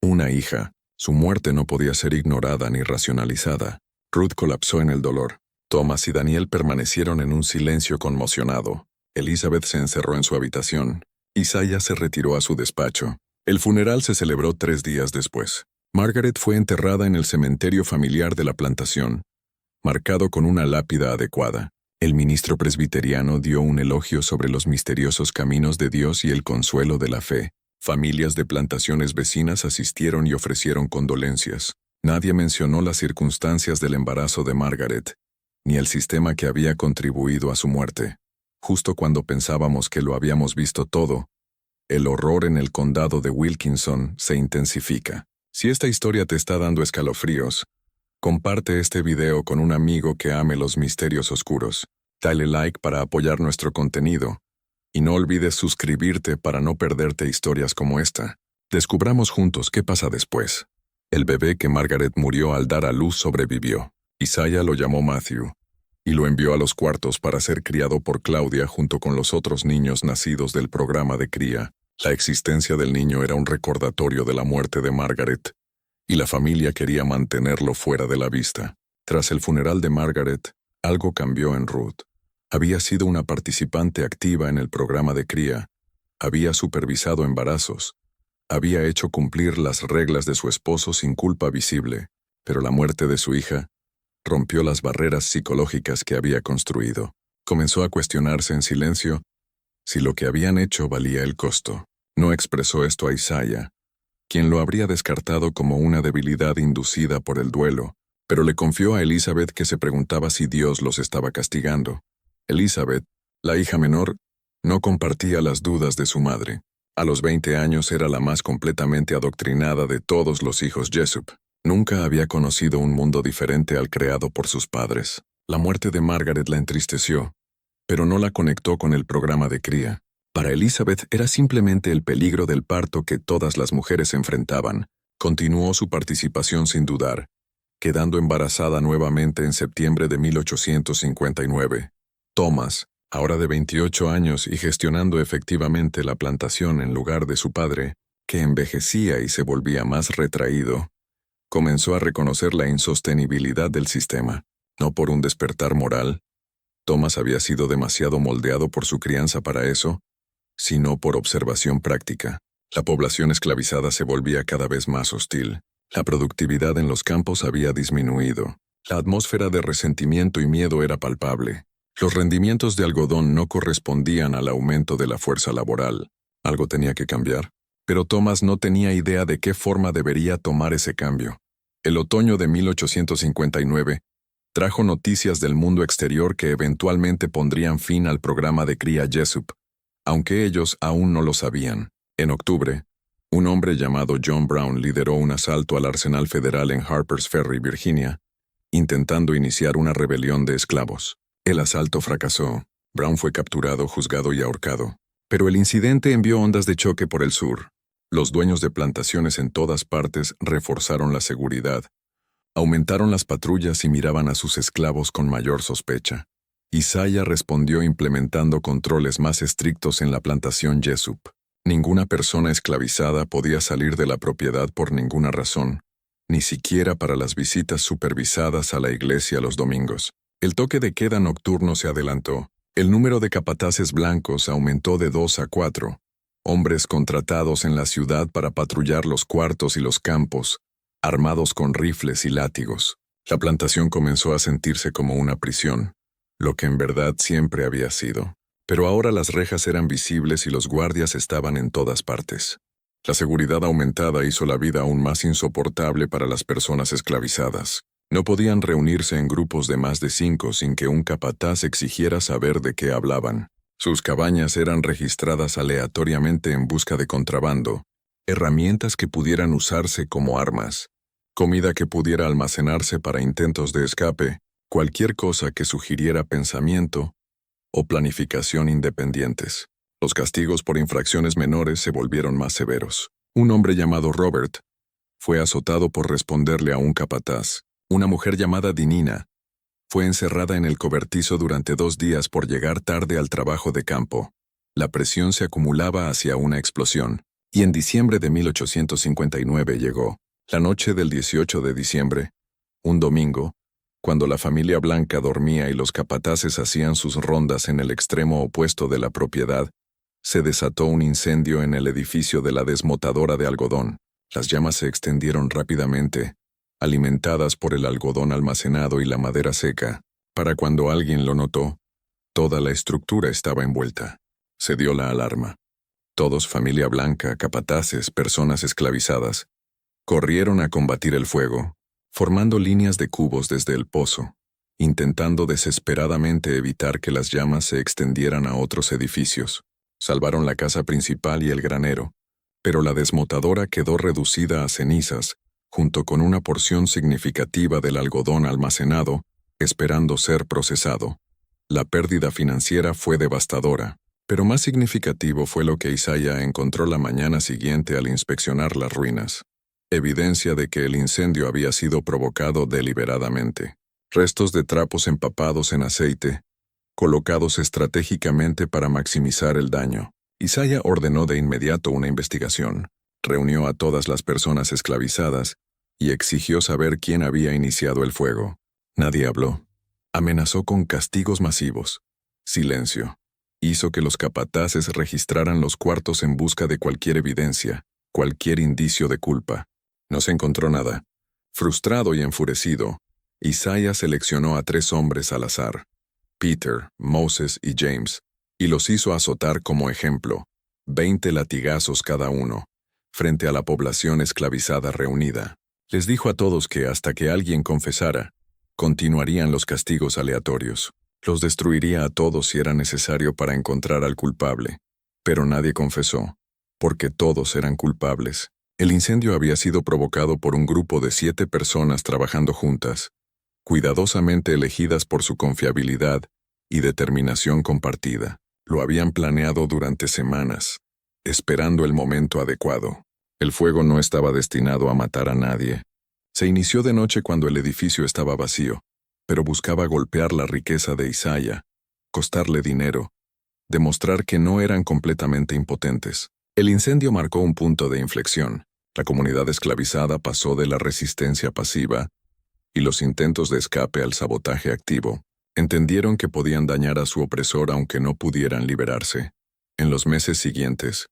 una hija. Su muerte no podía ser ignorada ni racionalizada. Ruth colapsó en el dolor. Thomas y Daniel permanecieron en un silencio conmocionado. Elizabeth se encerró en su habitación. Isaiah se retiró a su despacho. El funeral se celebró 3 días después. Margaret fue enterrada en el cementerio familiar de la plantación, marcado con una lápida adecuada. El ministro presbiteriano dio un elogio sobre los misteriosos caminos de Dios y el consuelo de la fe. Familias de plantaciones vecinas asistieron y ofrecieron condolencias. Nadie mencionó las circunstancias del embarazo de Margaret, ni el sistema que había contribuido a su muerte. Justo cuando pensábamos que lo habíamos visto todo, el horror en el condado de Wilkinson se intensifica. Si esta historia te está dando escalofríos, comparte este video con un amigo que ame los misterios oscuros. Dale like para apoyar nuestro contenido. Y no olvides suscribirte para no perderte historias como esta. Descubramos juntos qué pasa después. El bebé que Margaret murió al dar a luz sobrevivió. Isaiah lo llamó Matthew y lo envió a los cuartos para ser criado por Claudia junto con los otros niños nacidos del programa de cría. La existencia del niño era un recordatorio de la muerte de Margaret, y la familia quería mantenerlo fuera de la vista. Tras el funeral de Margaret, algo cambió en Ruth. Había sido una participante activa en el programa de cría, había supervisado embarazos, había hecho cumplir las reglas de su esposo sin culpa visible, pero la muerte de su hija rompió las barreras psicológicas que había construido. Comenzó a cuestionarse en silencio si lo que habían hecho valía el costo. No expresó esto a Isaiah, quien lo habría descartado como una debilidad inducida por el duelo, pero le confió a Elizabeth que se preguntaba si Dios los estaba castigando. Elizabeth, la hija menor, no compartía las dudas de su madre. A los 20 años era la más completamente adoctrinada de todos los hijos Jessup. Nunca había conocido un mundo diferente al creado por sus padres. La muerte de Margaret la entristeció, pero no la conectó con el programa de cría. Para Elizabeth era simplemente el peligro del parto que todas las mujeres enfrentaban. Continuó su participación sin dudar, quedando embarazada nuevamente en septiembre de 1859. Thomas, ahora de 28 años y gestionando efectivamente la plantación en lugar de su padre, que envejecía y se volvía más retraído, comenzó a reconocer la insostenibilidad del sistema. No por un despertar moral, Thomas había sido demasiado moldeado por su crianza para eso, sino por observación práctica. La población esclavizada se volvía cada vez más hostil. La productividad en los campos había disminuido. La atmósfera de resentimiento y miedo era palpable. Los rendimientos de algodón no correspondían al aumento de la fuerza laboral. Algo tenía que cambiar, pero Thomas no tenía idea de qué forma debería tomar ese cambio. El otoño de 1859 trajo noticias del mundo exterior que eventualmente pondrían fin al programa de cría Jessup, aunque ellos aún no lo sabían. En octubre, un hombre llamado John Brown lideró un asalto al arsenal federal en Harpers Ferry, Virginia, intentando iniciar una rebelión de esclavos. El asalto fracasó. Brown fue capturado, juzgado y ahorcado. Pero el incidente envió ondas de choque por el sur. Los dueños de plantaciones en todas partes reforzaron la seguridad. Aumentaron las patrullas y miraban a sus esclavos con mayor sospecha. Isaiah respondió implementando controles más estrictos en la plantación Jessup. Ninguna persona esclavizada podía salir de la propiedad por ninguna razón, ni siquiera para las visitas supervisadas a la iglesia los domingos. El toque de queda nocturno se adelantó. El número de capataces blancos aumentó de 2 a 4, hombres contratados en la ciudad para patrullar los cuartos y los campos, armados con rifles y látigos. La plantación comenzó a sentirse como una prisión, lo que en verdad siempre había sido. Pero ahora las rejas eran visibles y los guardias estaban en todas partes. La seguridad aumentada hizo la vida aún más insoportable para las personas esclavizadas. No podían reunirse en grupos de más de 5 sin que un capataz exigiera saber de qué hablaban. Sus cabañas eran registradas aleatoriamente en busca de contrabando, herramientas que pudieran usarse como armas, comida que pudiera almacenarse para intentos de escape, cualquier cosa que sugiriera pensamiento o planificación independientes. Los castigos por infracciones menores se volvieron más severos. Un hombre llamado Robert fue azotado por responderle a un capataz. Una mujer llamada Dinina fue encerrada en el cobertizo durante 2 días por llegar tarde al trabajo de campo. La presión se acumulaba hacia una explosión, y en diciembre de 1859 llegó. La noche del 18 de diciembre, un domingo, cuando la familia blanca dormía y los capataces hacían sus rondas en el extremo opuesto de la propiedad, se desató un incendio en el edificio de la desmotadora de algodón. Las llamas se extendieron rápidamente, alimentadas por el algodón almacenado y la madera seca. Para cuando alguien lo notó, toda la estructura estaba envuelta. Se dio la alarma. Todos, familia blanca, capataces, personas esclavizadas, corrieron a combatir el fuego, formando líneas de cubos desde el pozo, intentando desesperadamente evitar que las llamas se extendieran a otros edificios. Salvaron la casa principal y el granero, pero la desmotadora quedó reducida a cenizas, junto con una porción significativa del algodón almacenado, esperando ser procesado. La pérdida financiera fue devastadora, pero más significativo fue lo que Isaiah encontró la mañana siguiente al inspeccionar las ruinas. Evidencia de que el incendio había sido provocado deliberadamente. Restos de trapos empapados en aceite, colocados estratégicamente para maximizar el daño. Isaiah ordenó de inmediato una investigación, reunió a todas las personas esclavizadas y exigió saber quién había iniciado el fuego. Nadie habló. Amenazó con castigos masivos. Silencio. Hizo que los capataces registraran los cuartos en busca de cualquier evidencia, cualquier indicio de culpa. No se encontró nada. Frustrado y enfurecido, Isaiah seleccionó a 3 hombres al azar, Peter, Moses y James, y los hizo azotar como ejemplo, 20 latigazos cada uno, frente a la población esclavizada reunida. Les dijo a todos que hasta que alguien confesara, continuarían los castigos aleatorios. Los destruiría a todos si era necesario para encontrar al culpable. Pero nadie confesó, porque todos eran culpables. El incendio había sido provocado por un grupo de 7 personas trabajando juntas, cuidadosamente elegidas por su confiabilidad y determinación compartida. Lo habían planeado durante semanas, esperando el momento adecuado. El fuego no estaba destinado a matar a nadie. Se inició de noche cuando el edificio estaba vacío, pero buscaba golpear la riqueza de Isaiah, costarle dinero, demostrar que no eran completamente impotentes. El incendio marcó un punto de inflexión. La comunidad esclavizada pasó de la resistencia pasiva y los intentos de escape al sabotaje activo. Entendieron que podían dañar a su opresor aunque no pudieran liberarse. En los meses siguientes,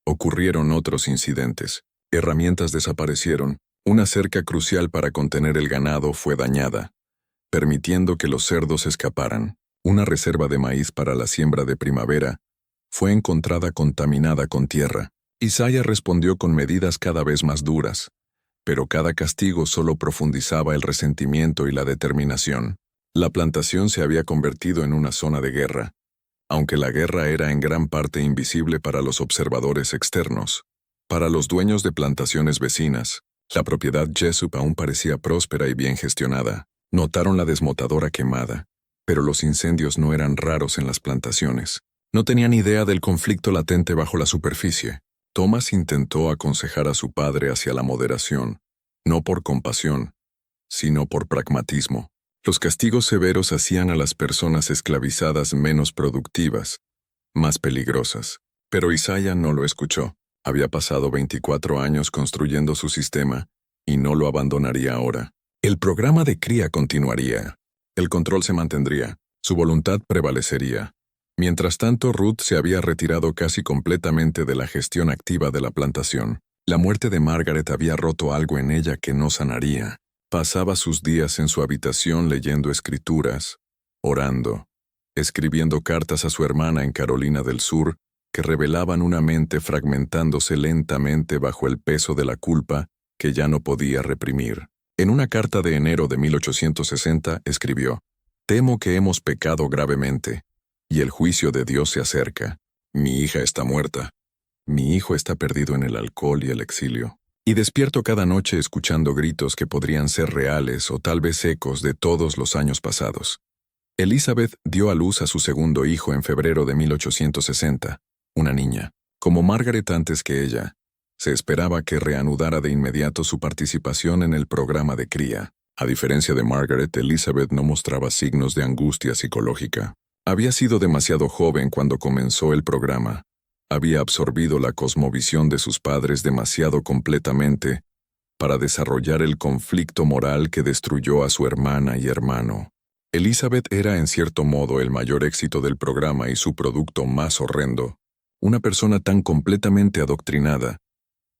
ocurrieron otros incidentes. Herramientas desaparecieron. Una cerca crucial para contener el ganado fue dañada, permitiendo que los cerdos escaparan. Una reserva de maíz para la siembra de primavera fue encontrada contaminada con tierra. Isaiah respondió con medidas cada vez más duras, pero cada castigo solo profundizaba el resentimiento y la determinación. La plantación se había convertido en una zona de guerra, aunque la guerra era en gran parte invisible para los observadores externos. Para los dueños de plantaciones vecinas, la propiedad Jessup aún parecía próspera y bien gestionada. Notaron la desmotadora quemada, pero los incendios no eran raros en las plantaciones. No tenían idea del conflicto latente bajo la superficie. Thomas intentó aconsejar a su padre hacia la moderación, no por compasión, sino por pragmatismo. Los castigos severos hacían a las personas esclavizadas menos productivas, más peligrosas. Pero Isaiah no lo escuchó. Había pasado 24 años construyendo su sistema, y no lo abandonaría ahora. El programa de cría continuaría. El control se mantendría. Su voluntad prevalecería. Mientras tanto, Ruth se había retirado casi completamente de la gestión activa de la plantación. La muerte de Margaret había roto algo en ella que no sanaría. Pasaba sus días en su habitación leyendo escrituras, orando, escribiendo cartas a su hermana en Carolina del Sur que revelaban una mente fragmentándose lentamente bajo el peso de la culpa que ya no podía reprimir. En una carta de enero de 1860 escribió: «Temo que hemos pecado gravemente, y el juicio de Dios se acerca. Mi hija está muerta. Mi hijo está perdido en el alcohol y el exilio. Y despierto cada noche escuchando gritos que podrían ser reales o tal vez ecos de todos los años pasados». Elizabeth dio a luz a su segundo hijo en febrero de 1860, una niña. Como Margaret antes que ella, se esperaba que reanudara de inmediato su participación en el programa de cría. A diferencia de Margaret, Elizabeth no mostraba signos de angustia psicológica. Había sido demasiado joven cuando comenzó el programa. Había absorbido la cosmovisión de sus padres demasiado completamente para desarrollar el conflicto moral que destruyó a su hermana y hermano. Elizabeth era en cierto modo el mayor éxito del programa y su producto más horrendo. Una persona tan completamente adoctrinada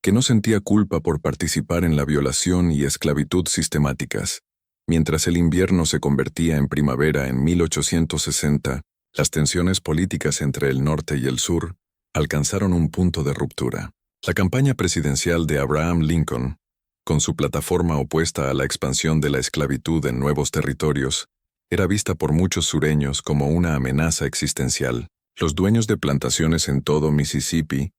que no sentía culpa por participar en la violación y esclavitud sistemáticas. Mientras el invierno se convertía en primavera en 1860, las tensiones políticas entre el norte y el sur alcanzaron un punto de ruptura. La campaña presidencial de Abraham Lincoln, con su plataforma opuesta a la expansión de la esclavitud en nuevos territorios, era vista por muchos sureños como una amenaza existencial. Los dueños de plantaciones en todo Mississippi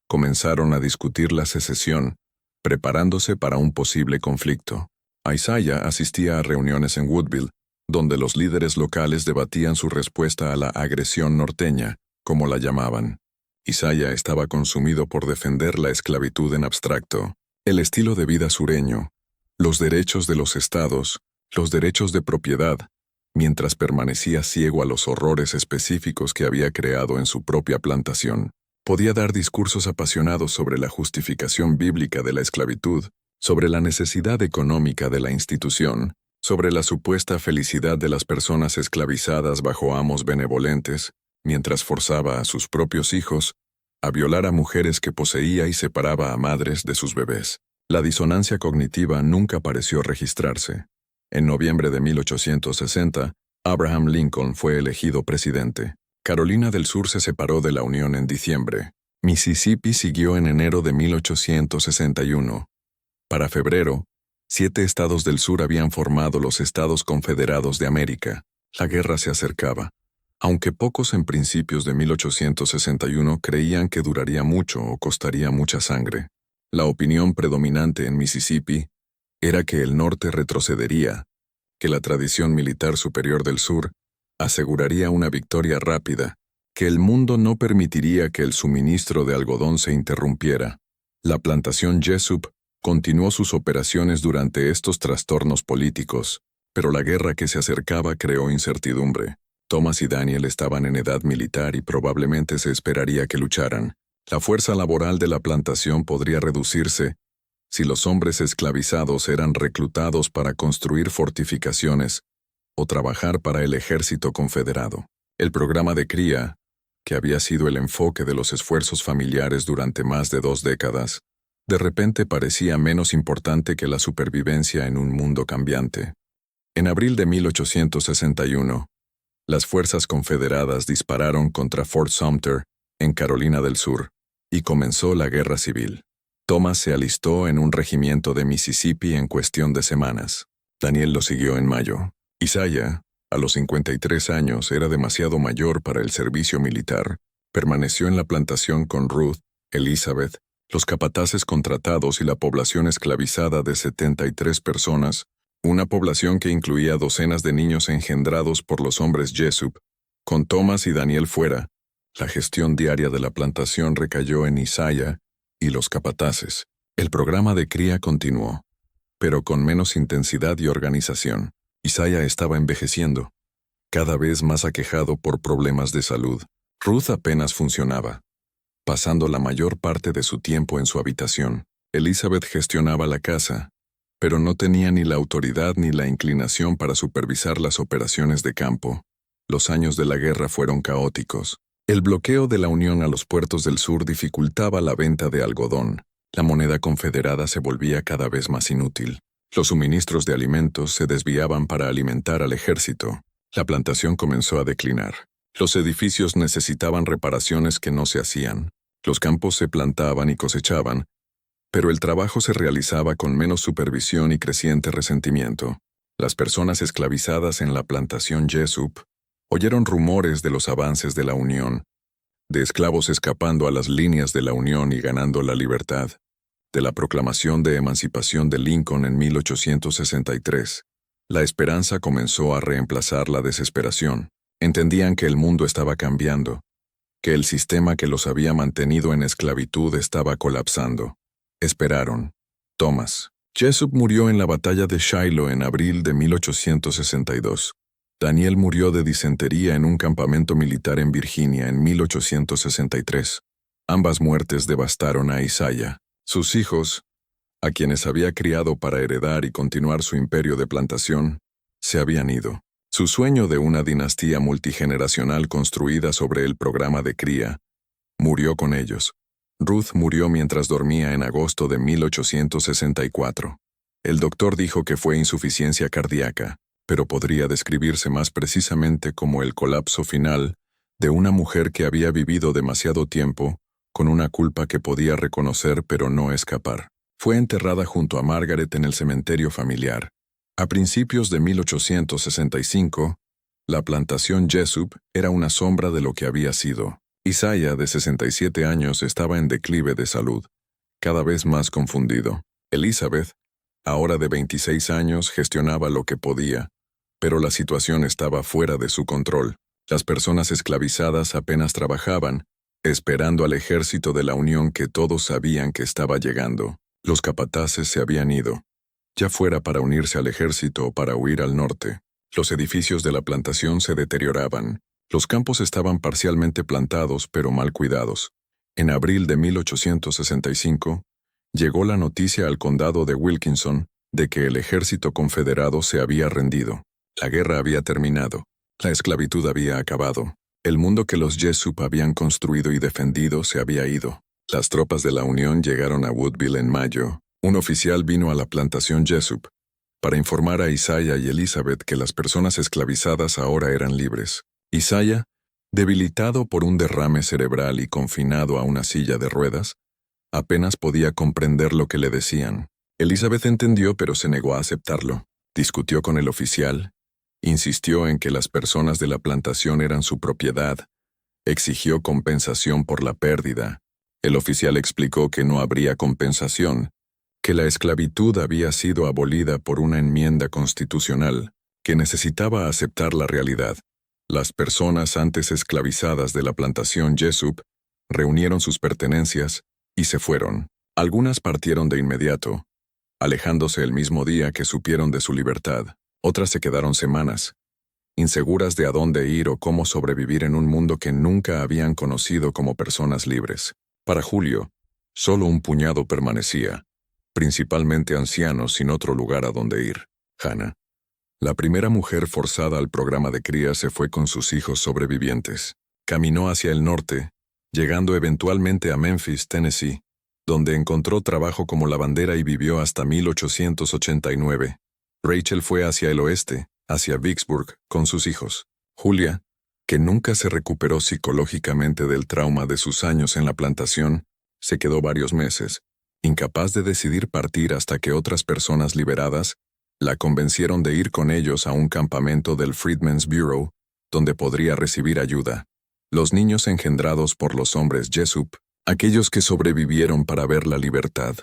comenzaron a discutir la secesión, preparándose para un posible conflicto. Isaiah asistía a reuniones en Woodville, donde los líderes locales debatían su respuesta a la agresión norteña, como la llamaban. Isaiah estaba consumido por defender la esclavitud en abstracto, el estilo de vida sureño, los derechos de los estados, los derechos de propiedad, mientras permanecía ciego a los horrores específicos que había creado en su propia plantación. Podía dar discursos apasionados sobre la justificación bíblica de la esclavitud, sobre la necesidad económica de la institución, sobre la supuesta felicidad de las personas esclavizadas bajo amos benevolentes, mientras forzaba a sus propios hijos a violar a mujeres que poseía y separaba a madres de sus bebés. La disonancia cognitiva nunca pareció registrarse. En noviembre de 1860, Abraham Lincoln fue elegido presidente. Carolina del Sur se separó de la Unión en diciembre. Mississippi siguió en enero de 1861. Para febrero, 7 estados del sur habían formado los Estados Confederados de América. La guerra se acercaba. Aunque pocos en principios de 1861 creían que duraría mucho o costaría mucha sangre, la opinión predominante en Mississippi era que el norte retrocedería, que la tradición militar superior del sur aseguraría una victoria rápida, que el mundo no permitiría que el suministro de algodón se interrumpiera. La plantación Jessup continuó sus operaciones durante estos trastornos políticos, pero la guerra que se acercaba creó incertidumbre. Thomas y Daniel estaban en edad militar y probablemente se esperaría que lucharan. La fuerza laboral de la plantación podría reducirse si los hombres esclavizados eran reclutados para construir fortificaciones o trabajar para el ejército confederado. El programa de cría, que había sido el enfoque de los esfuerzos familiares durante más de 2 décadas, de repente parecía menos importante que la supervivencia en un mundo cambiante. En abril de 1861, las fuerzas confederadas dispararon contra Fort Sumter en Carolina del Sur, y comenzó la guerra civil. Thomas se alistó en un regimiento de Mississippi en cuestión de semanas. Daniel lo siguió en mayo. Isaiah, a los 53 años, era demasiado mayor para el servicio militar. Permaneció en la plantación con Ruth, Elizabeth, los capataces contratados y la población esclavizada de 73 personas, una población que incluía docenas de niños engendrados por los hombres Jessup. Con Thomas y Daniel fuera, la gestión diaria de la plantación recayó en Isaiah y los capataces. El programa de cría continuó, pero con menos intensidad y organización. Isaiah estaba envejeciendo, cada vez más aquejado por problemas de salud. Ruth apenas funcionaba, pasando la mayor parte de su tiempo en su habitación. Elizabeth gestionaba la casa, pero no tenía ni la autoridad ni la inclinación para supervisar las operaciones de campo. Los años de la guerra fueron caóticos. El bloqueo de la Unión a los puertos del sur dificultaba la venta de algodón. La moneda confederada se volvía cada vez más inútil. Los suministros de alimentos se desviaban para alimentar al ejército. La plantación comenzó a declinar. Los edificios necesitaban reparaciones que no se hacían. Los campos se plantaban y cosechaban, pero el trabajo se realizaba con menos supervisión y creciente resentimiento. Las personas esclavizadas en la plantación Jessup oyeron rumores de los avances de la Unión, de esclavos escapando a las líneas de la Unión y ganando la libertad, de la proclamación de emancipación de Lincoln en 1863. La esperanza comenzó a reemplazar la desesperación. Entendían que el mundo estaba cambiando, que el sistema que los había mantenido en esclavitud estaba colapsando. Esperaron. Thomas Jessup murió en la batalla de Shiloh en abril de 1862. Daniel murió de disentería en un campamento militar en Virginia en 1863. Ambas muertes devastaron a Isaiah. Sus hijos, a quienes había criado para heredar y continuar su imperio de plantación, se habían ido. Su sueño de una dinastía multigeneracional construida sobre el programa de cría murió con ellos. Ruth murió mientras dormía en agosto de 1864. El doctor dijo que fue insuficiencia cardíaca, pero podría describirse más precisamente como el colapso final de una mujer que había vivido demasiado tiempo con una culpa que podía reconocer pero no escapar. Fue enterrada junto a Margaret en el cementerio familiar. A principios de 1865, la plantación Jessup era una sombra de lo que había sido. Isaiah, de 67 años, estaba en declive de salud, cada vez más confundido. Elizabeth, ahora de 26 años, gestionaba lo que podía, pero la situación estaba fuera de su control. Las personas esclavizadas apenas trabajaban, esperando al ejército de la Unión que todos sabían que estaba llegando. Los capataces se habían ido, ya fuera para unirse al ejército o para huir al norte. Los edificios de la plantación se deterioraban. Los campos estaban parcialmente plantados pero mal cuidados. En abril de 1865, llegó la noticia al condado de Wilkinson de que el ejército confederado se había rendido. La guerra había terminado. La esclavitud había acabado. El mundo que los Jessup habían construido y defendido se había ido. Las tropas de la Unión llegaron a Woodville en mayo. Un oficial vino a la plantación Jessup para informar a Isaiah y Elizabeth que las personas esclavizadas ahora eran libres. Isaiah, debilitado por un derrame cerebral y confinado a una silla de ruedas, apenas podía comprender lo que le decían. Elizabeth entendió pero se negó a aceptarlo. Discutió con el oficial, insistió en que las personas de la plantación eran su propiedad, exigió compensación por la pérdida. El oficial explicó que no habría compensación, que la esclavitud había sido abolida por una enmienda constitucional, que necesitaba aceptar la realidad. Las personas antes esclavizadas de la plantación Jessup reunieron sus pertenencias y se fueron. Algunas partieron de inmediato, alejándose el mismo día que supieron de su libertad. Otras se quedaron semanas, inseguras de a dónde ir o cómo sobrevivir en un mundo que nunca habían conocido como personas libres. Para julio, solo un puñado permanecía, principalmente ancianos sin otro lugar a donde ir. Hannah, la primera mujer forzada al programa de cría, se fue con sus hijos sobrevivientes. Caminó hacia el norte, llegando eventualmente a Memphis, Tennessee, donde encontró trabajo como lavandera y vivió hasta 1889. Rachel fue hacia el oeste, hacia Vicksburg, con sus hijos. Julia, que nunca se recuperó psicológicamente del trauma de sus años en la plantación, se quedó varios meses, incapaz de decidir partir hasta que otras personas liberadas la convencieron de ir con ellos a un campamento del Freedmen's Bureau, donde podría recibir ayuda. Los niños engendrados por los hombres Jessup, aquellos que sobrevivieron para ver la libertad,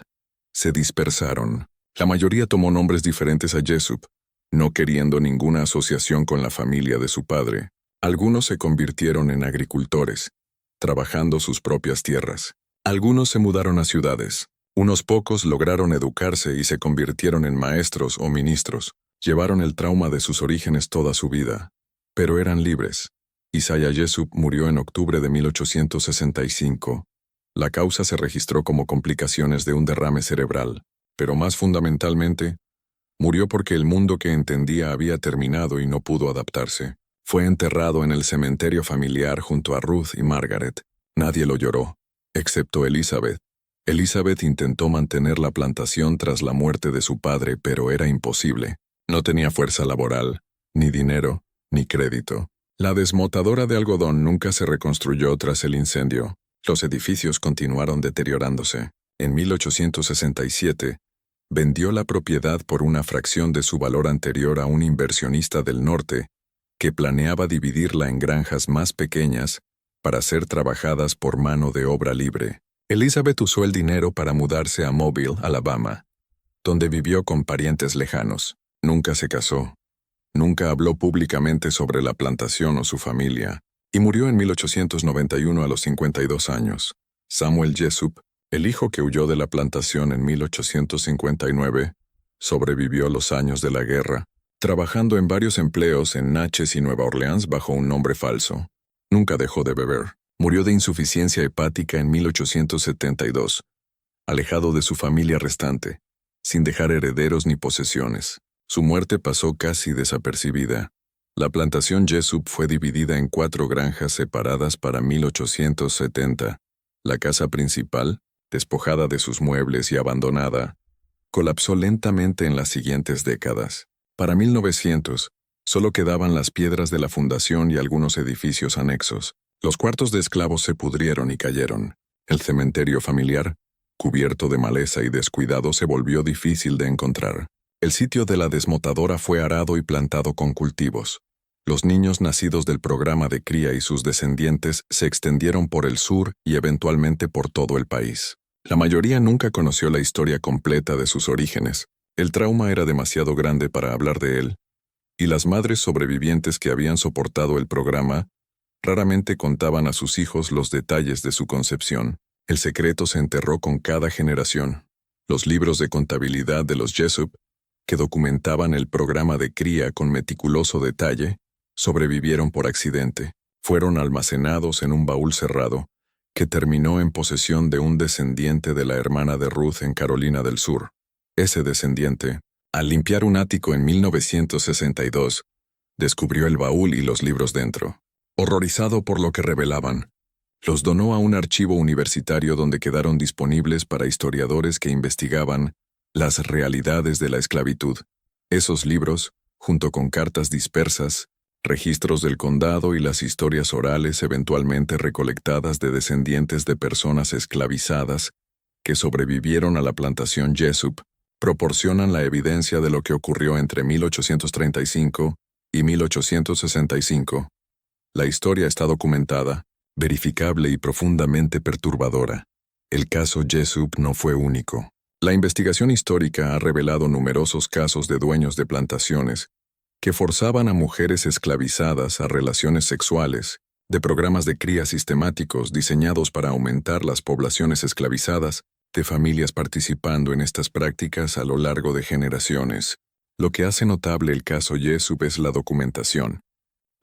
se dispersaron. La mayoría tomó nombres diferentes a Jessup, no queriendo ninguna asociación con la familia de su padre. Algunos se convirtieron en agricultores, trabajando sus propias tierras. Algunos se mudaron a ciudades. Unos pocos lograron educarse y se convirtieron en maestros o ministros. Llevaron el trauma de sus orígenes toda su vida, pero eran libres. Isaiah Jessup murió en octubre de 1865. La causa se registró como complicaciones de un derrame cerebral, pero más fundamentalmente, murió porque el mundo que entendía había terminado y no pudo adaptarse. Fue enterrado en el cementerio familiar junto a Ruth y Margaret. Nadie lo lloró, excepto Elizabeth. Elizabeth intentó mantener la plantación tras la muerte de su padre, pero era imposible. No tenía fuerza laboral, ni dinero, ni crédito. La desmotadora de algodón nunca se reconstruyó tras el incendio. Los edificios continuaron deteriorándose. En 1867, vendió la propiedad por una fracción de su valor anterior a un inversionista del norte, que planeaba dividirla en granjas más pequeñas para ser trabajadas por mano de obra libre. Elizabeth usó el dinero para mudarse a Mobile, Alabama, donde vivió con parientes lejanos. Nunca se casó. Nunca habló públicamente sobre la plantación o su familia, y murió en 1891 a los 52 años. Samuel Jessup, el hijo que huyó de la plantación en 1859, sobrevivió los años de la guerra, trabajando en varios empleos en Natchez y Nueva Orleans bajo un nombre falso. Nunca dejó de beber. Murió de insuficiencia hepática en 1872, alejado de su familia restante, sin dejar herederos ni posesiones. Su muerte pasó casi desapercibida. La plantación Jessup fue dividida en 4 granjas separadas para 1870. La casa principal, despojada de sus muebles y abandonada, colapsó lentamente en las siguientes décadas. Para 1900, solo quedaban las piedras de la fundación y algunos edificios anexos. Los cuartos de esclavos se pudrieron y cayeron. El cementerio familiar, cubierto de maleza y descuidado, se volvió difícil de encontrar. El sitio de la desmotadora fue arado y plantado con cultivos. Los niños nacidos del programa de cría y sus descendientes se extendieron por el sur y eventualmente por todo el país. La mayoría nunca conoció la historia completa de sus orígenes. El trauma era demasiado grande para hablar de él, y las madres sobrevivientes que habían soportado el programa raramente contaban a sus hijos los detalles de su concepción. El secreto se enterró con cada generación. Los libros de contabilidad de los Jessup, que documentaban el programa de cría con meticuloso detalle, sobrevivieron por accidente. Fueron almacenados en un baúl cerrado, que terminó en posesión de un descendiente de la hermana de Ruth en Carolina del Sur. Ese descendiente, al limpiar un ático en 1962, descubrió el baúl y los libros dentro. Horrorizado por lo que revelaban, los donó a un archivo universitario donde quedaron disponibles para historiadores que investigaban las realidades de la esclavitud. Esos libros, junto con cartas dispersas, registros del condado y las historias orales eventualmente recolectadas de descendientes de personas esclavizadas que sobrevivieron a la plantación Jessup, proporcionan la evidencia de lo que ocurrió entre 1835 y 1865. La historia está documentada, verificable y profundamente perturbadora. El caso Jessup no fue único. La investigación histórica ha revelado numerosos casos de dueños de plantaciones que forzaban a mujeres esclavizadas a relaciones sexuales, de programas de cría sistemáticos diseñados para aumentar las poblaciones esclavizadas, de familias participando en estas prácticas a lo largo de generaciones. Lo que hace notable el caso Jessup es la documentación,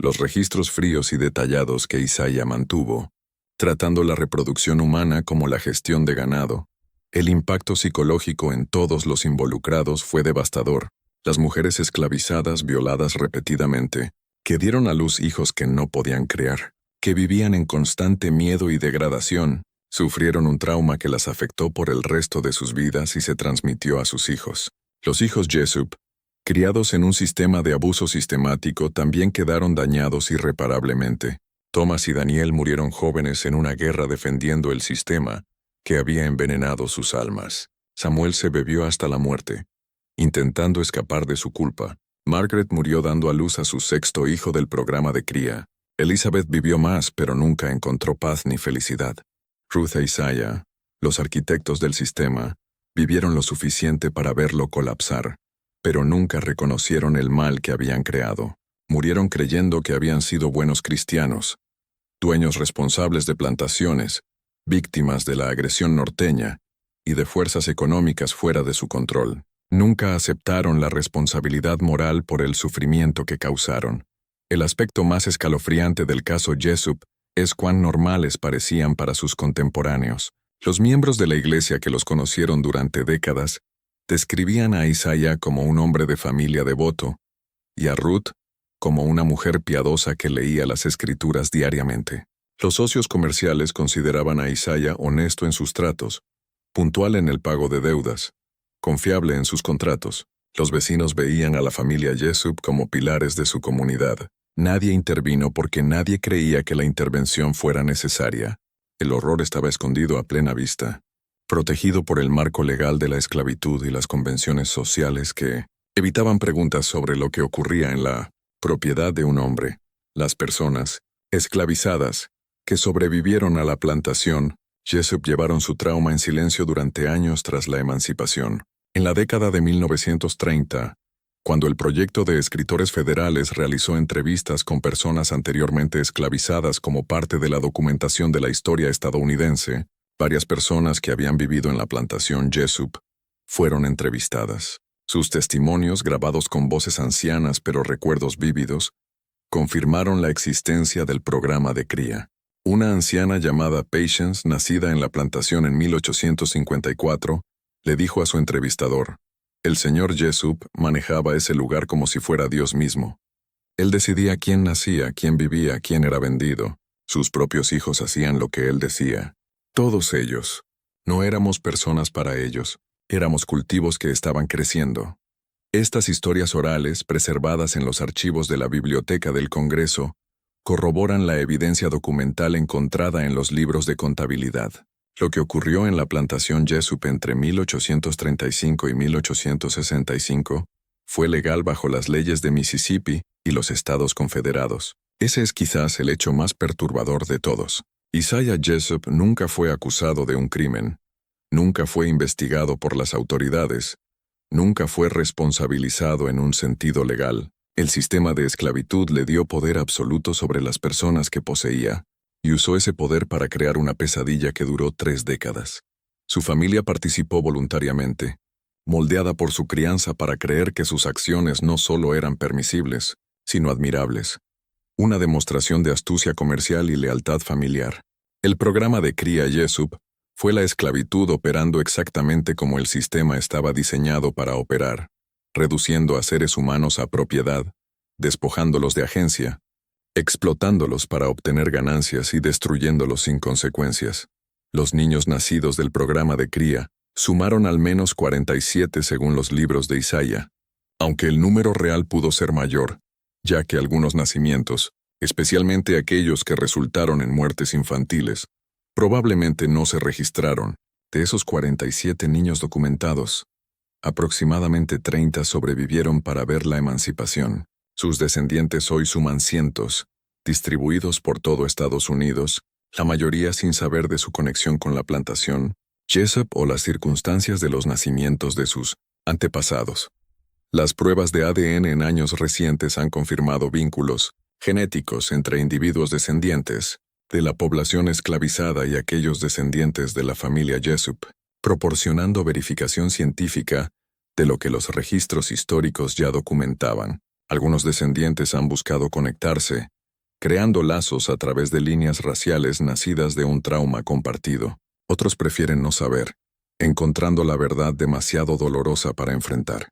los registros fríos y detallados que Isaiah mantuvo, tratando la reproducción humana como la gestión de ganado. El impacto psicológico en todos los involucrados fue devastador. Las mujeres esclavizadas violadas repetidamente, que dieron a luz hijos que no podían crear, que vivían en constante miedo y degradación, sufrieron un trauma que las afectó por el resto de sus vidas y se transmitió a sus hijos. Los hijos Jessup, Criados en un sistema de abuso sistemático, también quedaron dañados irreparablemente. Thomas y Daniel murieron jóvenes en una guerra defendiendo el sistema que había envenenado sus almas. Samuel se bebió hasta la muerte, intentando escapar de su culpa. Margaret murió dando a luz a su sexto hijo del programa de cría. Elizabeth vivió más, pero nunca encontró paz ni felicidad. Ruth e Isaiah, los arquitectos del sistema, vivieron lo suficiente para verlo colapsar, pero nunca reconocieron el mal que habían creado. Murieron creyendo que habían sido buenos cristianos, dueños responsables de plantaciones, víctimas de la agresión norteña y de fuerzas económicas fuera de su control. Nunca aceptaron la responsabilidad moral por el sufrimiento que causaron. El aspecto más escalofriante del caso Jessup es cuán normales parecían para sus contemporáneos. Los miembros de la iglesia que los conocieron durante décadas describían a Isaiah como un hombre de familia devoto y a Ruth como una mujer piadosa que leía las escrituras diariamente. Los socios comerciales consideraban a Isaiah honesto en sus tratos, puntual en el pago de deudas, confiable en sus contratos. Los vecinos veían a la familia Jessup como pilares de su comunidad. Nadie intervino porque nadie creía que la intervención fuera necesaria. El horror estaba escondido a plena vista, protegido por el marco legal de la esclavitud y las convenciones sociales que evitaban preguntas sobre lo que ocurría en la propiedad de un hombre. Las personas, esclavizadas, que sobrevivieron a la plantación, Jessup llevaron su trauma en silencio durante años tras la emancipación. En la década de 1930, cuando el proyecto de escritores federales realizó entrevistas con personas anteriormente esclavizadas como parte de la documentación de la historia estadounidense, varias personas que habían vivido en la plantación Jessup fueron entrevistadas. Sus testimonios, grabados con voces ancianas pero recuerdos vívidos, confirmaron la existencia del programa de cría. Una anciana llamada Patience, nacida en la plantación en 1854, le dijo a su entrevistador: el señor Jessup manejaba ese lugar como si fuera Dios mismo. Él decidía quién nacía, quién vivía, quién era vendido. Sus propios hijos hacían lo que él decía. Todos ellos. No éramos personas para ellos, éramos cultivos que estaban creciendo. Estas historias orales, preservadas en los archivos de la Biblioteca del Congreso, corroboran la evidencia documental encontrada en los libros de contabilidad. Lo que ocurrió en la plantación Jessup entre 1835 y 1865 fue legal bajo las leyes de Mississippi y los Estados Confederados. Ese es quizás el hecho más perturbador de todos. Isaiah Jessup nunca fue acusado de un crimen, nunca fue investigado por las autoridades, nunca fue responsabilizado en un sentido legal. El sistema de esclavitud le dio poder absoluto sobre las personas que poseía, y usó ese poder para crear una pesadilla que duró 3 décadas. Su familia participó voluntariamente, moldeada por su crianza para creer que sus acciones no solo eran permisibles, sino admirables. Una demostración de astucia comercial y lealtad familiar. El programa de cría Jessup fue la esclavitud operando exactamente como el sistema estaba diseñado para operar, reduciendo a seres humanos a propiedad, despojándolos de agencia, explotándolos para obtener ganancias y destruyéndolos sin consecuencias. Los niños nacidos del programa de cría sumaron al menos 47 según los libros de Isaiah, aunque el número real pudo ser mayor, ya que algunos nacimientos, especialmente aquellos que resultaron en muertes infantiles, probablemente no se registraron. De esos 47 niños documentados, aproximadamente 30 sobrevivieron para ver la emancipación. Sus descendientes hoy suman cientos, distribuidos por todo Estados Unidos, la mayoría sin saber de su conexión con la plantación, Jessup o las circunstancias de los nacimientos de sus antepasados. Las pruebas de ADN en años recientes han confirmado vínculos genéticos entre individuos descendientes de la población esclavizada y aquellos descendientes de la familia Jessup, proporcionando verificación científica de lo que los registros históricos ya documentaban. Algunos descendientes han buscado conectarse, creando lazos a través de líneas raciales nacidas de un trauma compartido. Otros prefieren no saber, encontrando la verdad demasiado dolorosa para enfrentar.